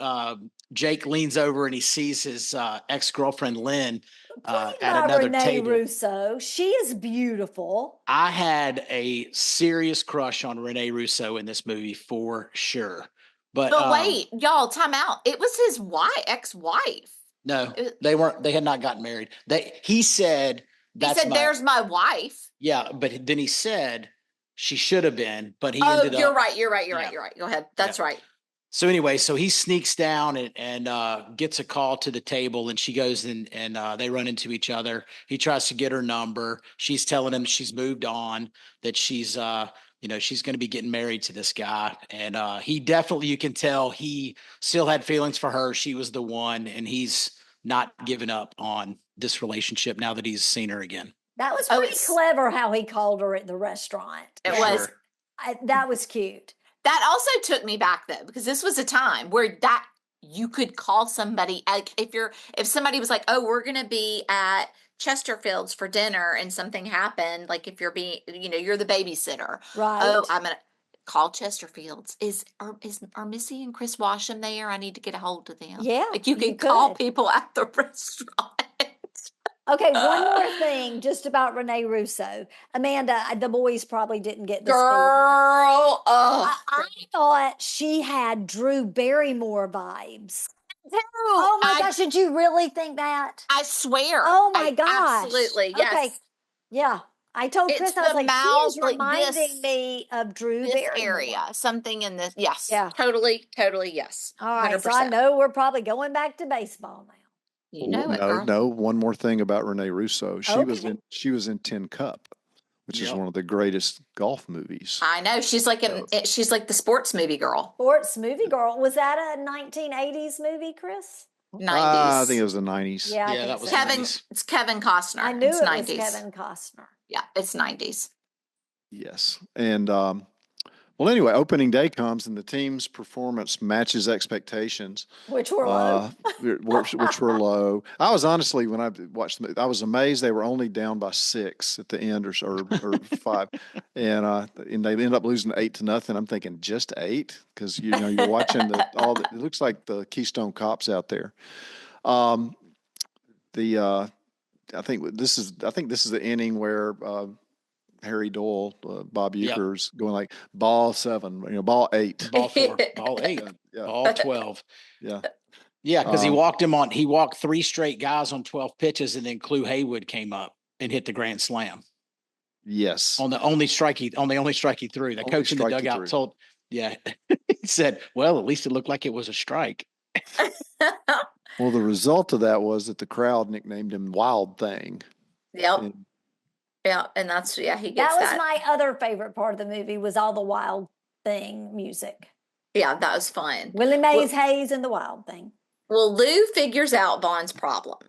Jake leans over and he sees his ex-girlfriend, Lynn, at another Renee table. Russo. She is beautiful. I had a serious crush on Renee Russo in this movie for sure. But wait, y'all, time out. It was his ex-wife. No, they weren't. They had not gotten married. He said, there's my wife. Yeah, but then he said she should have been, but he ended up. You're right. You're right. Go ahead. That's right. So anyway, so he sneaks down and gets a call to the table, and she goes and they run into each other. He tries to get her number. She's telling him she's moved on, that she's she's going to be getting married to this guy. And he definitely, you can tell he still had feelings for her. She was the one, and he's not giving up on this relationship now that he's seen her again. That was pretty clever how he called her at the restaurant. It was. That was cute. That also took me back though, because this was a time where you could call somebody, like if somebody was like, oh, we're going to be at Chesterfield's for dinner and something happened, like if you're you're the babysitter. Right. Oh, I'm going to call Chesterfield's. Are Missy and Chris Washam there? I need to get a hold of them. Yeah. Like you can call people at the restaurant. Okay, one more thing just about Renee Russo. Amanda, the boys probably didn't get this. Girl, I thought she had Drew Barrymore vibes. Oh my gosh, did you really think that? I swear. Oh my gosh. Absolutely, yes. Okay. Yeah. I told Chris, I was like, she is reminding me of Drew Barrymore. Area, something in this. Yes. Yeah. Totally, yes. All right, 100%. So I know we're probably going back to baseball now. You know it, girl. No. One more thing about Renee Russo. She was in Tin Cup, which is one of the greatest golf movies. I know. She's like the sports movie girl. Sports movie girl. Was that a 1980s movie, Chris? 90s. I think it was the 90s. Yeah, that was Kevin. 90s. It's Kevin Costner. I knew it's it 90s. was Kevin Costner. Yeah, it's 90s. Yes, and well, anyway, opening day comes and the team's performance matches expectations, which were low. which were low. I was honestly, when I watched the movie, I was amazed they were only down by 6 at the end or 5, and they ended up losing 8-0. I'm thinking just 8 because you're watching it looks like the Keystone Cops out there. I think this is the inning where Harry Doyle, Bob Uecker's going like ball 7, ball 8, ball 4, ball 8, ball 12. Yeah. Yeah, because he walked 3 straight guys on 12 pitches, and then Clu Haywood came up and hit the grand slam. Yes. On the only strike he threw. The coach in the dugout told, he said, well, at least it looked like it was a strike. Well, the result of that was that the crowd nicknamed him Wild Thing. Yep. And that's, he gets that. That was my other favorite part of the movie, was all the Wild Thing music. Yeah, that was fun. Willie Mays Hayes and the Wild Thing. Well, Lou figures out Vaughn's problem.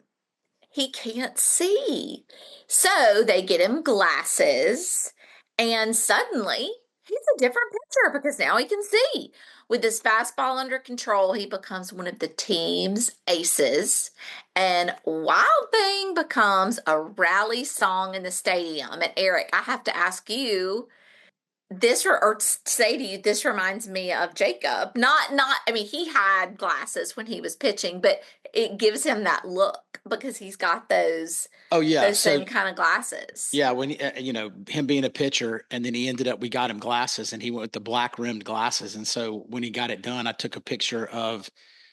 He can't see. So they get him glasses, and suddenly He's a different pitcher because now he can see. With his fastball under control, he becomes one of the team's aces. And Wild Thing becomes a rally song in the stadium. And Eric, I have to ask you, or say to you, this reminds me of Jacob. I mean, he had glasses when he was pitching, but it gives him that look because he's got those Oh yeah. those same kind of glasses. Yeah, when him being a pitcher, and then we got him glasses, and he went with the black rimmed glasses. And so when he got it done, I took a picture of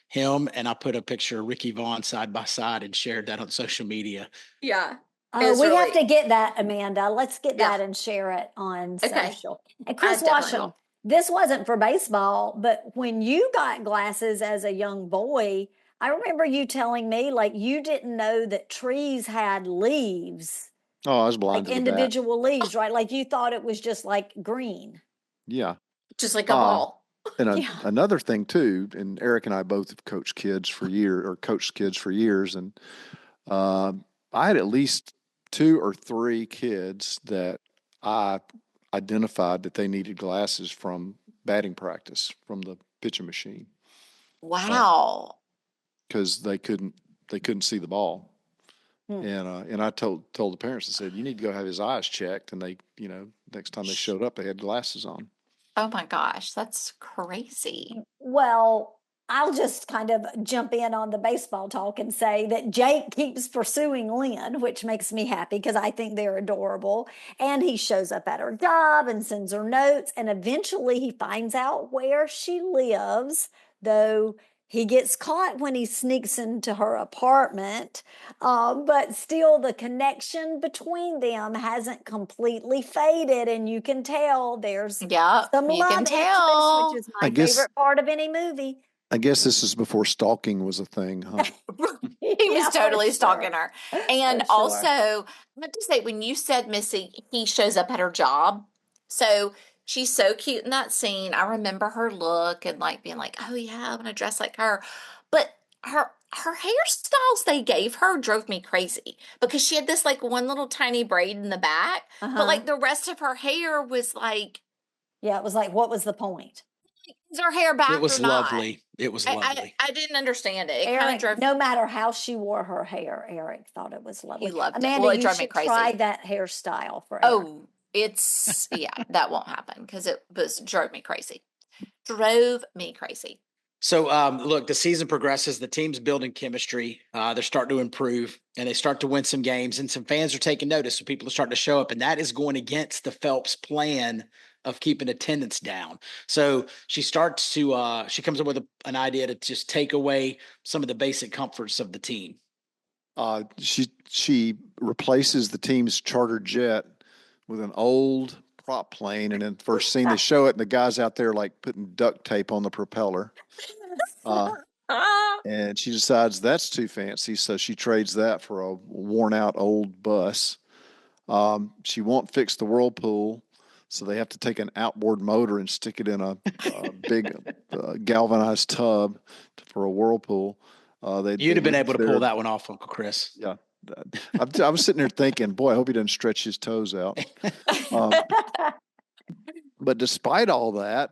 him and I put a picture of Ricky Vaughn side by side and shared that on social media. Yeah. We have to get that, Amanda. Let's get that and share it on social. And Chris Washam, this wasn't for baseball, but when you got glasses as a young boy, I remember you telling me like you didn't know that trees had leaves. Oh, I was blind like to individual leaves, right? Like you thought it was just like green. Yeah. Just like a ball. And another thing too, and Eric and I both have coached kids for years. And I had at least 2 or 3 kids that I identified that they needed glasses from batting practice, from the pitching machine. Wow. Because they couldn't see the ball. And I told the parents, I said, you need to go have his eyes checked. And they, next time they showed up, they had glasses on. Oh my gosh, that's crazy. Well, I'll just kind of jump in on the baseball talk and say that Jake keeps pursuing Lynn, which makes me happy because I think they're adorable. And he shows up at her job and sends her notes. And eventually he finds out where she lives, though he gets caught when he sneaks into her apartment. But still, the connection between them hasn't completely faded. And you can tell there's some love interest, which is my favorite part of any movie. I guess this is before stalking was a thing, huh? He was totally stalking her. And also, I meant to say, when you said, Missy, he shows up at her job. So she's so cute in that scene. I remember her look and like being like, oh yeah, I'm gonna dress like her. But her hairstyles they gave her drove me crazy because she had this like one little tiny braid in the back, but like the rest of her hair was like, it was like, what was the point? Is her hair back? It was lovely. It was lovely. I didn't understand it. Eric, no matter how she wore her hair, Eric thought it was lovely. He loved Amanda, it. Well, it you drove me should crazy. try that hairstyle for Eric. Oh, it's that won't happen because it drove me crazy. Drove me crazy. So look, the season progresses. The team's building chemistry. They're starting to improve, and they start to win some games. And some fans are taking notice. So people are starting to show up, and that is going against the Phelps plan of keeping attendance down. So she comes up with an idea to just take away some of the basic comforts of the team. She replaces the team's charter jet with an old prop plane, and in the first scene they show it, and the guy's out there like putting duct tape on the propeller. And she decides that's too fancy, so she trades that for a worn out old bus. She won't fix the whirlpool, so they have to take an outboard motor and stick it in a big galvanized tub for a whirlpool. You'd have been able to pull that one off, Uncle Chris. Yeah. I was sitting there thinking, boy, I hope he doesn't stretch his toes out. But despite all that,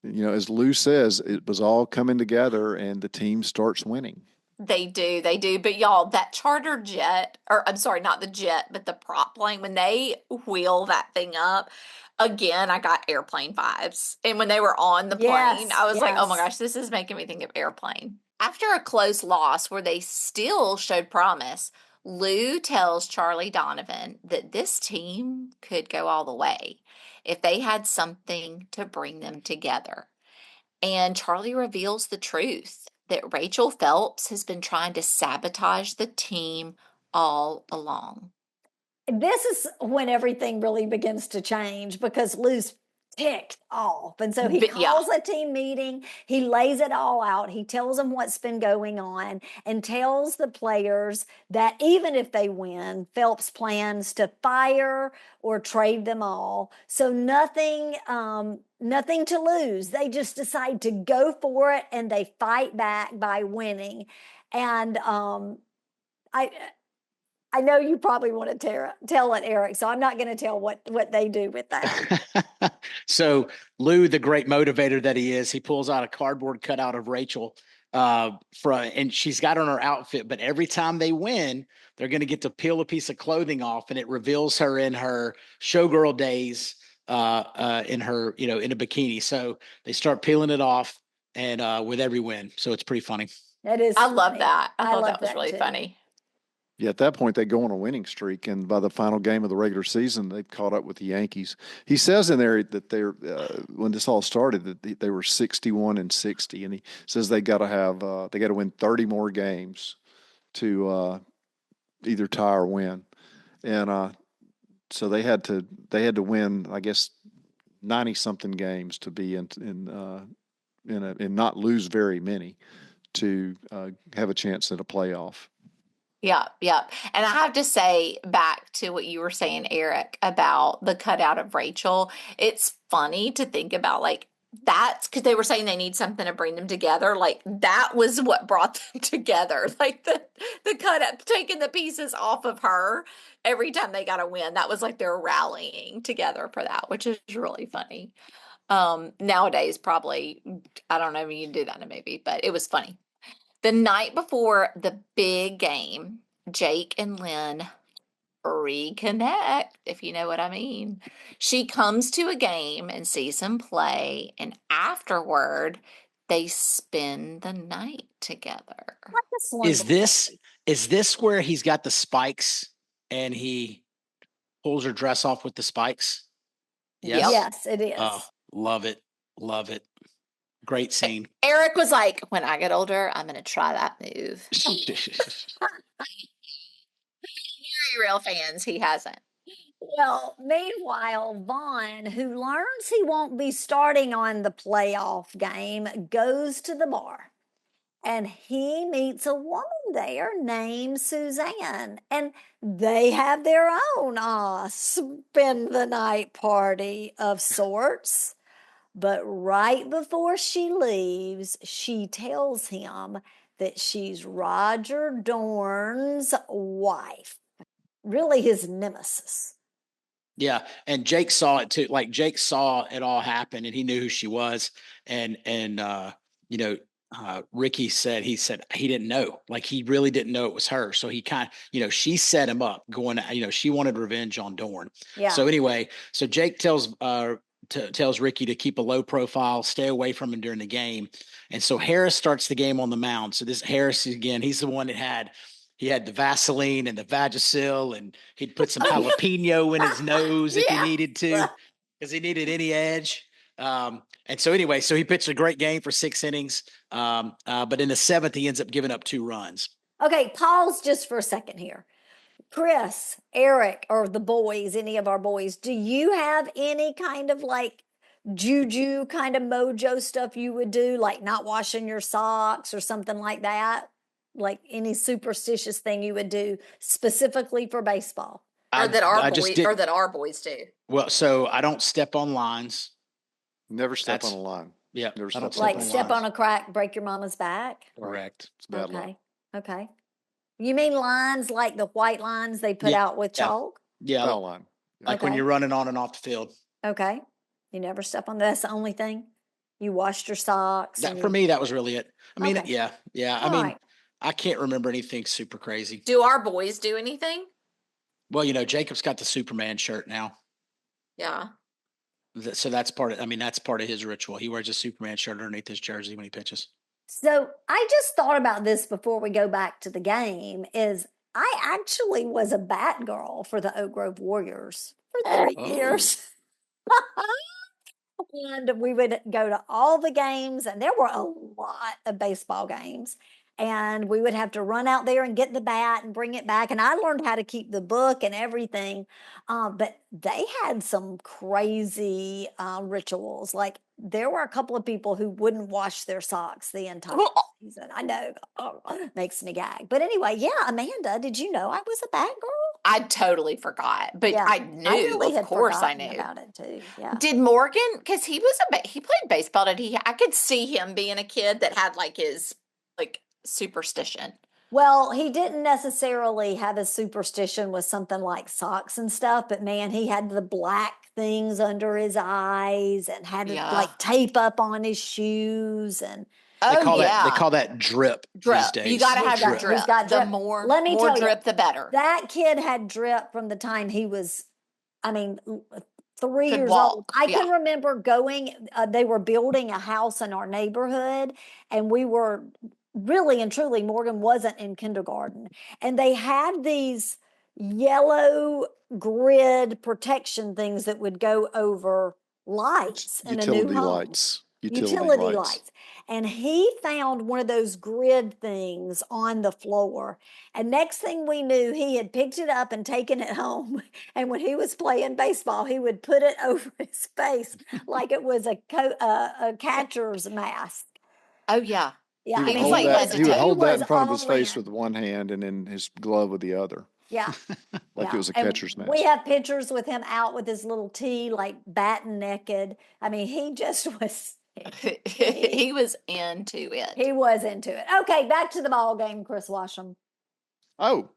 as Lou says, it was all coming together and the team starts winning. They do. But y'all, that charter jet, or I'm sorry, not the jet, but the prop plane, when they wheel that thing up, again, I got airplane vibes. And when they were on the plane, I was like, oh my gosh, this is making me think of airplane. After a close loss where they still showed promise, Lou tells Charlie Donovan that this team could go all the way if they had something to bring them together. And Charlie reveals the truth that Rachel Phelps has been trying to sabotage the team all along. This is when everything really begins to change because Lou's ticked off. And so he calls a team meeting. He lays it all out. He tells them what's been going on and tells the players that even if they win, Phelps plans to fire or trade them all. So nothing to lose. They just decide to go for it and they fight back by winning. And I know you probably want to tell it, Eric, so I'm not going to tell what they do with that. So Lou, the great motivator that he is, he pulls out a cardboard cutout of Rachel and she's got on her outfit, but every time they win, they're going to get to peel a piece of clothing off, and it reveals her in her showgirl days, in her, in a bikini. So they start peeling it off, and with every win. So it's pretty funny. That is I love funny. that. I thought love that was really too. funny. Yeah, at that point they go on a winning streak, and by the final game of the regular season, they've caught up with the Yankees. He says in there that they're when this all started that they were 61-60, and he says they got to win 30 more games to either tie or win, and so they had to win, I guess, 90 something games to be and not lose very many to have a chance at a playoff. Yeah, yeah. And I have to say, back to what you were saying, Eric, about the cutout of Rachel, it's funny to think about, like, that's because they were saying they need something to bring them together. Like, that was what brought them together. Like, the cutout, taking the pieces off of her every time they got a win. That was like they're rallying together for that, which is really funny. Nowadays, probably, I don't know if you can do that in a movie, but it was funny. The night before the big game, Jake and Lynn reconnect, if you know what I mean. She comes to a game and sees him play, and afterward, they spend the night together. Is this where he's got the spikes and he pulls her dress off with the spikes? Yes. Yes, it is. Oh, love it. Love it. Great scene. Eric was like, when I get older, I'm going to try that move. Very real fans, he hasn't. Well, meanwhile, Vaughn, who learns he won't be starting on the playoff game, goes to the bar. And he meets a woman there named Suzanne. And they have their own spend the night party of sorts. But right before she leaves, she tells him that she's Roger Dorn's wife, really his nemesis. Yeah, and Jake saw it too. Like, Jake saw it all happen, and he knew who she was. And Ricky said he didn't know. Like, he really didn't know it was her. So he kind of, she set him up going. She wanted revenge on Dorn. Yeah. So anyway, so Jake tells Ricky to keep a low profile, stay away from him during the game. And so Harris starts the game on the mound. So this Harris, again, he's the one that had the Vaseline and the Vagisil, and he'd put some jalapeno in his nose if he needed to, because he needed any edge. And so anyway, so he pitched a great game for 6 innings. But in the 7th, he ends up giving up 2 runs. Okay, pause just for a second here. Chris, Eric, or the boys, any of our boys, do you have any kind of like juju kind of mojo stuff you would do, like not washing your socks or something like that? Like any superstitious thing you would do specifically for baseball? Or that our boys do. Well, so I don't step on lines. Never step on a line. Yeah. Never I don't step on a crack, break your mama's back? Correct. It's bad luck. Okay. You mean lines like the white lines they put out with chalk? Yeah. Foul line. Like when you're running on and off the field. Okay. You never step on that. That's the only thing? You washed your socks? For me, that was really it. I mean, Okay. yeah. All right. I can't remember anything super crazy. Do our boys do anything? Well, Jacob's got the Superman shirt now. Yeah. So that's part of his ritual. He wears a Superman shirt underneath his jersey when he pitches. So I just thought about this before we go back to the game, is I actually was a bat girl for the Oak Grove Warriors for 3 years. And we would go to all the games, and there were a lot of baseball games. And we would have to run out there and get the bat and bring it back. And I learned how to keep the book and everything. But they had some crazy rituals. Like, there were a couple of people who wouldn't wash their socks the entire season. I know. Makes me gag. But anyway, yeah, Amanda, did you know I was a bat girl? I totally forgot, but Yeah, I knew. really Of course, I forgotten knew about it too. Yeah. Did Morgan? Because he played baseball. I could see him being a kid that had like his superstition. Well, he didn't necessarily have a superstition with something like socks and stuff, but man, he had the black things under his eyes and had to Yeah. like tape up on his shoes and They Oh, call yeah. that drip drip. these days. You got to He's have your got- drip. he's got The drip. more, Let me more tell you, drip, the better. that kid had drip from the time he was, I mean, 3 Could years old. walk, I can yeah. remember going, they were building a house in our neighborhood, and we were really and truly, Morgan wasn't in kindergarten. And they had these yellow grid protection things that would go over lights in a new Utility home. lights. Utility lights. And he found one of those grid things on the floor. And next thing we knew, he had picked it up and taken it home. And when he was playing baseball, he would put it over his face like it was a catcher's mask. Oh, yeah. Yeah, He I would mean, was like hold that. He would hesitant. hold that was in front of his all face in. with one hand and then his glove with the other, Yeah. like Yeah. it was a And catcher's mask. we have pictures with him out with his little tee, like batting naked. I mean, he just was. He was into it. He was into it. Okay, back to the ball game, Chris Washam. Oh,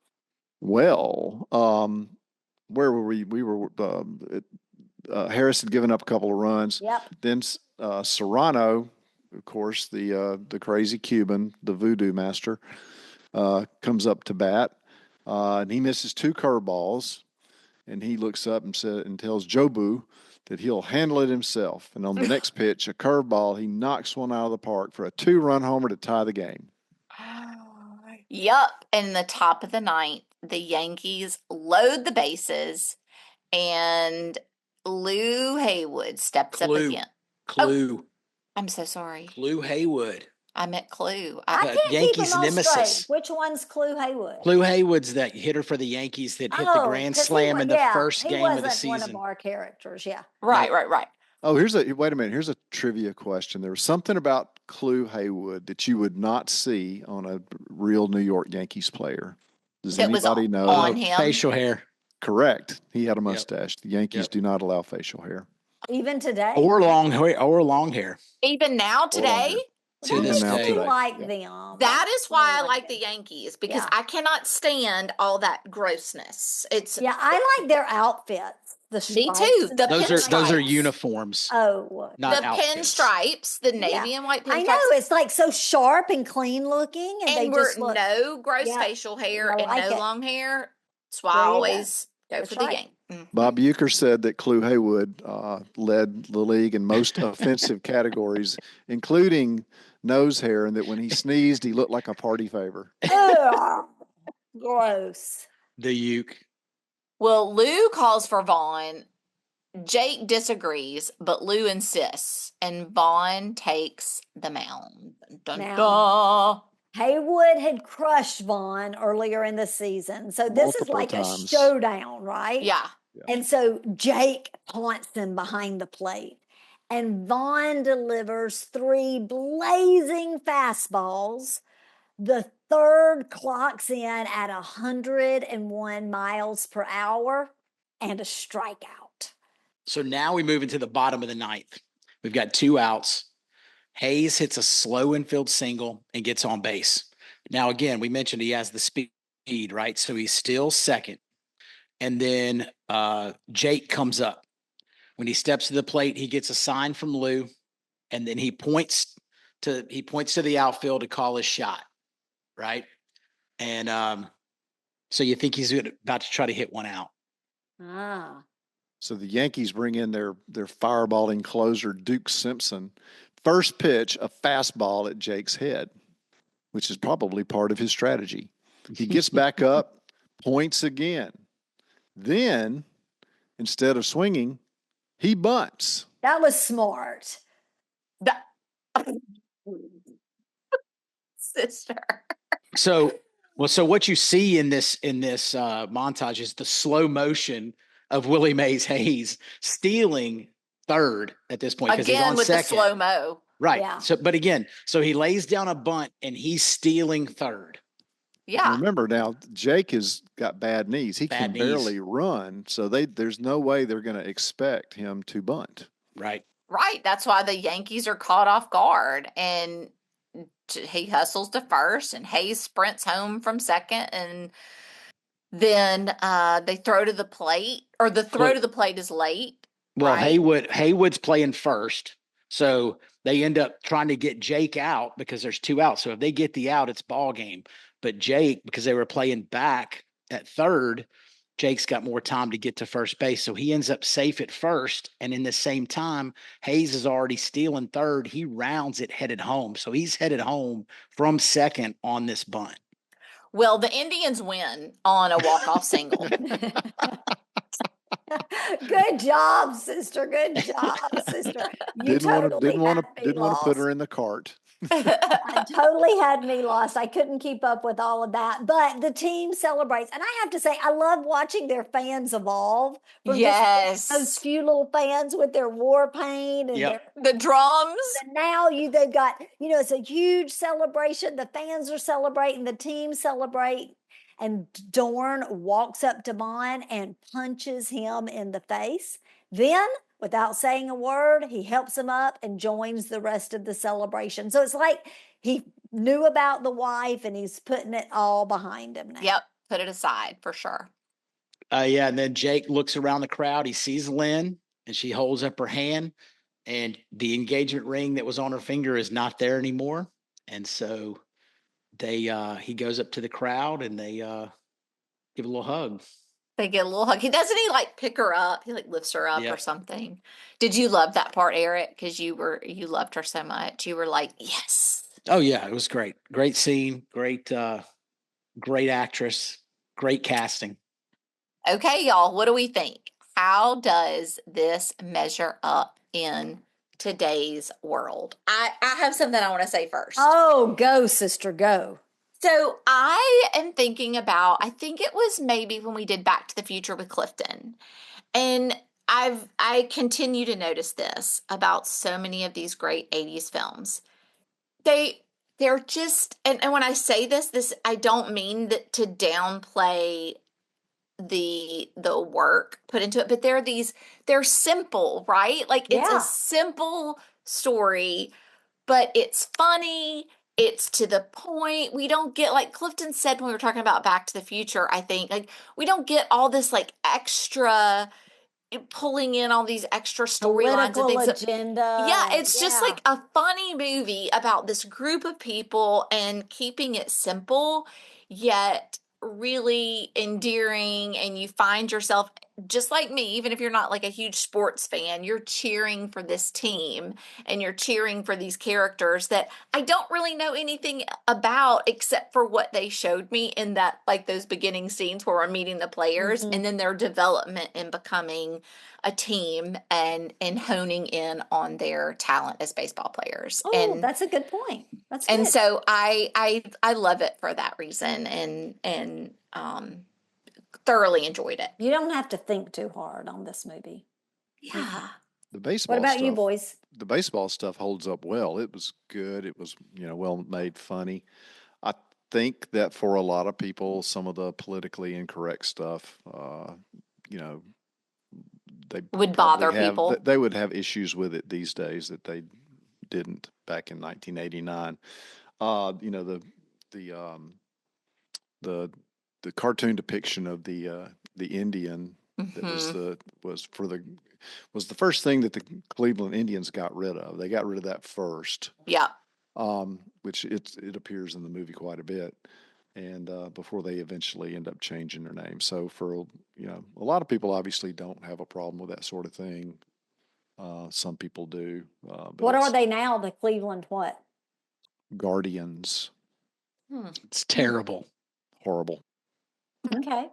well, where were we? We were Harris had given up a couple of runs. Yep. Then Serrano, of course, the crazy Cuban, the voodoo master, comes up to bat, and he misses 2 curveballs, and he looks up and tells Jobu that he'll handle it himself. And on the next pitch, a curveball, he knocks one out of the park for a 2-run homer to tie the game. Yup. In the top of the ninth, the Yankees load the bases, and Lou Haywood steps up again. Clue. I'm so sorry. Clue Haywood. I meant Clue. I can't Yankees keep them all nemesis. straight. Which one's Clue Haywood? Clue Haywood's that hitter for the Yankees that hit the grand 'cause he slam in the yeah, first he game of the wasn't one of season. our characters. Yeah. Right, right. Oh, wait a minute. Here's a trivia question. There was something about Clue Haywood that you would not see on a real New York Yankees player. Does That was anybody know? on him. Facial hair. Correct. He had a mustache. The Yankees Yep. do not allow facial hair. Even today. Or long hair. Even now, today, To That this makes day. me like them. that is why I Really like good. the Yankees, because Yeah. I cannot stand all that grossness. It's Yeah, I like their outfits. The Me stripes too. and The stuff. Those are pinstripes. uniforms, Oh, not the outfits. pinstripes, the Yeah. navy and white pinstripes. I know it's like so sharp and clean looking, and they And we're just look. no gross Yeah, facial hair I and like no it. long hair. That's why I There you go. always go That's for the right. Yankees. Mhm. Bob Uecker said that Clue Haywood led the league in most offensive categories, including nose hair, and that when he sneezed, he looked like a party favor. Ugh, gross. The uke. Well, Lou calls for Vaughn. Jake disagrees, but Lou insists, and Vaughn takes the mound. Dun, dun, dun. Haywood had crushed Vaughn earlier in the season, so this is Multiple like times. a showdown, right? Yeah. And so Jake taunts him behind the plate, and Vaughn delivers 3 blazing fastballs. The third clocks in at 101 miles per hour and a strikeout. So now we move into the bottom of the ninth. We've got 2 outs. Hayes hits a slow infield single and gets on base. Now, again, we mentioned he has the speed, right? So he's still second. And then Jake comes up. When he steps to the plate, he gets a sign from Lou, and then he points to the outfield to call his shot, right? And so you think he's about to try to hit one out. Ah. So the Yankees bring in their fireballing closer, Duke Simpson. First pitch, a fastball at Jake's head, which is probably part of his strategy. He gets back up, points again. Then, instead of swinging, he bunts. That was smart. That- Sister. So what you see in this montage is the slow motion of Willie Mays Hayes stealing third at this point because he's Again on with second. the slow mo. Right. Yeah. So he lays down a bunt and he's stealing third. Yeah. Remember now, Jake has got bad knees. He Bad can knees. barely run. So there's no way they're going to expect him to bunt. Right. Right. That's why the Yankees are caught off guard. And he hustles to first, and Hayes sprints home from second, and then they throw to the plate, or the throw to the plate is late. Well, right? Haywood's playing first, so they end up trying to get Jake out because there's 2 outs. So if they get the out, it's ball game. But Jake, because they were playing back at third, Jake's got more time to get to first base. So he ends up safe at first. And in the same time, Hayes is already stealing third. He rounds it headed home. So he's headed home from second on this bunt. Well, the Indians win on a walk-off single. Good job, sister. Good job, sister. You didn't want to put her in the cart. I totally had me lost. I couldn't keep up with all of that. But the team celebrates. And I have to say, I love watching their fans evolve. From Yes. those few little fans with their war paint and the drums. And now they've got, it's a huge celebration. The fans are celebrating, the team celebrate. And Dorn walks up to Vaughn and punches him in the face. Then, without saying a word, he helps him up and joins the rest of the celebration. So it's like he knew about the wife and he's putting it all behind him now. Yep, put it aside for sure. And then Jake looks around the crowd. He sees Lynn, and she holds up her hand, and the engagement ring that was on her finger is not there anymore. And so he goes up to the crowd, and they give a little hug. They get a little hug. He pick her up. He lifts her up or something. Did you love that part, Eric? Because you loved her so much. You were like, yes. Oh yeah, it was great. Great scene. Great actress. Great casting. Okay, y'all. What do we think? How does this measure up in today's world? I have something I want to say first. Oh, go, sister, go. So I am thinking about, I think it was maybe when we did Back to the Future with Clifton. And I continue to notice this about so many of these great 80s films. They're just, and when I say this, I don't mean that to downplay the work put into it, but they're simple, right? It's a simple story, but it's funny. It's to the point. We don't get, like Clifton said when we were talking about Back to the Future, I think, we don't get all this extra pulling in all these extra storylines and things. Agenda. It's just a funny movie about this group of people and keeping it simple, yet really endearing, and you find yourself, just like me, even if you're not a huge sports fan, you're cheering for this team and you're cheering for these characters that I don't really know anything about except for what they showed me in that those beginning scenes where we're meeting the players, and then their development in becoming a team and honing in on their talent as baseball players. Oh, that's a good point. That's good. And so I love it for that reason, and thoroughly enjoyed it. You don't have to think too hard on this movie. Yeah. The baseball. What about stuff, you boys? The baseball stuff holds up well. It was good. It was well made, funny. I think that for a lot of people, some of the politically incorrect stuff, they would bother people. They would have issues with it these days that they didn't back in 1989. The cartoon depiction of the Indian that was the first thing that the Cleveland Indians got rid of. They got rid of that first. Yeah. Which it appears in the movie quite a bit, and before they eventually end up changing their name. So for a lot of people obviously don't have a problem with that sort of thing. Some people do. What are they now? The Cleveland what? Guardians. It's terrible. Horrible. Okay.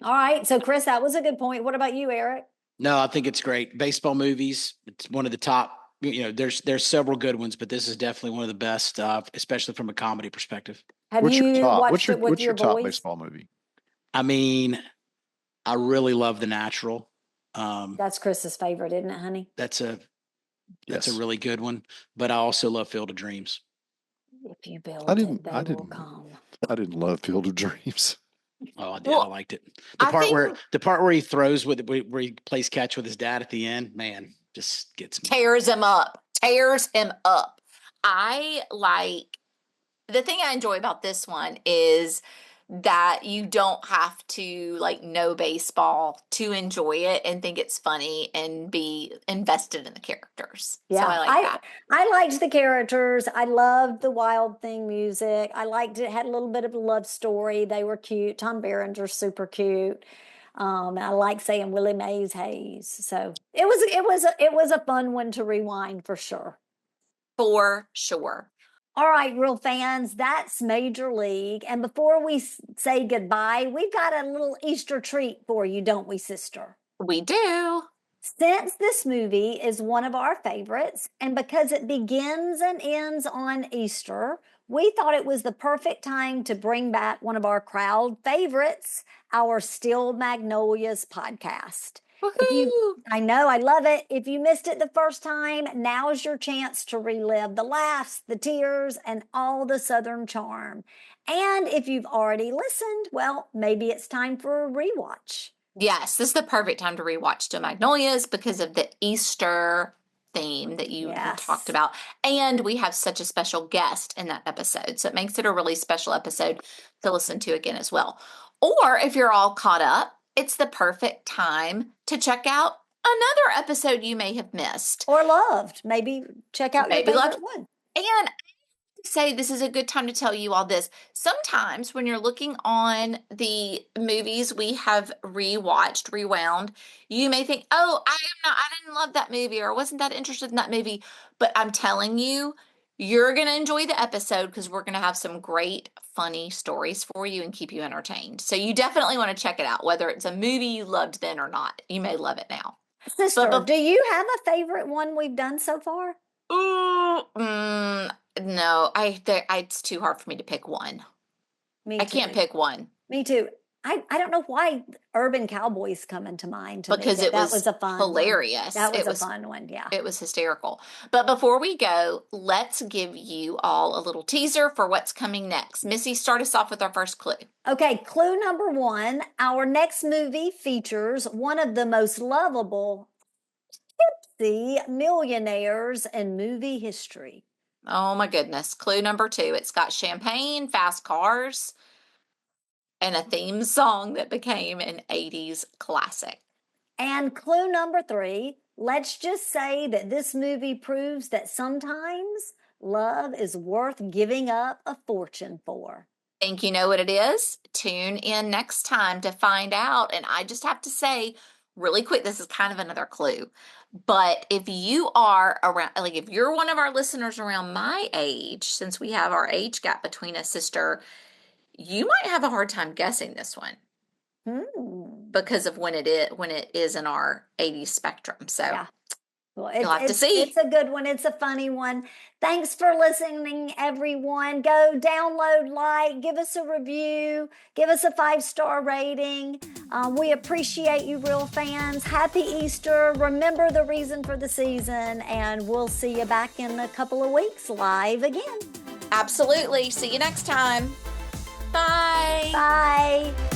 All right. So Chris, that was a good point. What about you, Eric? No, I think it's great. Baseball movies, it's one of the top. There's several good ones, but this is definitely one of the best, especially from a comedy perspective. Have you watched it with what's your top boys? baseball movie? I mean, I really love The Natural. That's Chris's favorite, isn't it, honey? That's a really good one. But I also love Field of Dreams. If you build I it, didn't will come. I didn't love Field of Dreams. Oh, I did. I liked it. The part where he throws where he plays catch with his dad at the end, man, just gets me. Tears him up. The thing I enjoy about this one is that you don't have to like know baseball to enjoy it and think it's funny and be invested in the characters. So Yeah, I like that. I liked the characters. I loved the Wild Thing music. I liked it. Had a little bit of a love story. They were cute. Tom Berenger's super cute. I like saying Willie Mays Hayes. So it was a fun one to rewind for sure. For sure. All right, real fans, that's Major League. And before we say goodbye, we've got a little Easter treat for you, don't we, sister? We do. Since this movie is one of our favorites, and because it begins and ends on Easter, we thought it was the perfect time to bring back one of our crowd favorites, our Still Magnolias podcast. I know, I love it. If you missed it the first time, now's your chance to relive the laughs, the tears, and all the Southern charm. And if you've already listened, well, maybe it's time for a rewatch. Yes, this is the perfect time to rewatch Still Magnolias because of the Easter theme that you talked about. And we have such a special guest in that episode. So it makes it a really special episode to listen to again as well. Or if you're all caught up, it's the perfect time to check out another episode you may have missed. Or loved. Maybe check out your favorite one. And say this is a good time to tell you all this. Sometimes when you're looking on the movies we have rewound, you may think, oh, I didn't love that movie or wasn't that interested in that movie. But I'm telling you, you're going to enjoy the episode because we're going to have some great, funny stories for you and keep you entertained. So you definitely want to check it out, whether it's a movie you loved then or not. You may love it now. Sister, do you have a favorite one we've done so far? No, it's too hard for me to pick one. I can't pick one. Me too. I don't know why Urban Cowboys coming to mind to because me. That was a fun hilarious. One. That was a fun one, yeah. It was hysterical. But before we go, let's give you all a little teaser for what's coming next. Missy, start us off with our first clue. Okay, clue number 1. Our next movie features one of the most lovable tipsy millionaires in movie history. Oh my goodness. Clue number 2. It's got champagne, fast cars, and a theme song that became an 80s classic. And clue number 3, let's just say that this movie proves that sometimes love is worth giving up a fortune for. Think you know what it is? Tune in next time to find out. And I just have to say really quick, this is kind of another clue. But if you are around, like if you're one of our listeners around my age, since we have our age gap between us, sister, you might have a hard time guessing this one because of when it is in our 80s spectrum. So well, you'll have to see. It's a good one. It's a funny one. Thanks for listening, everyone. Go download, give us a review, give us a 5-star rating. We appreciate you, real fans. Happy Easter. Remember the reason for the season, and we'll see you back in a couple of weeks live again. Absolutely. See you next time. Bye. Bye.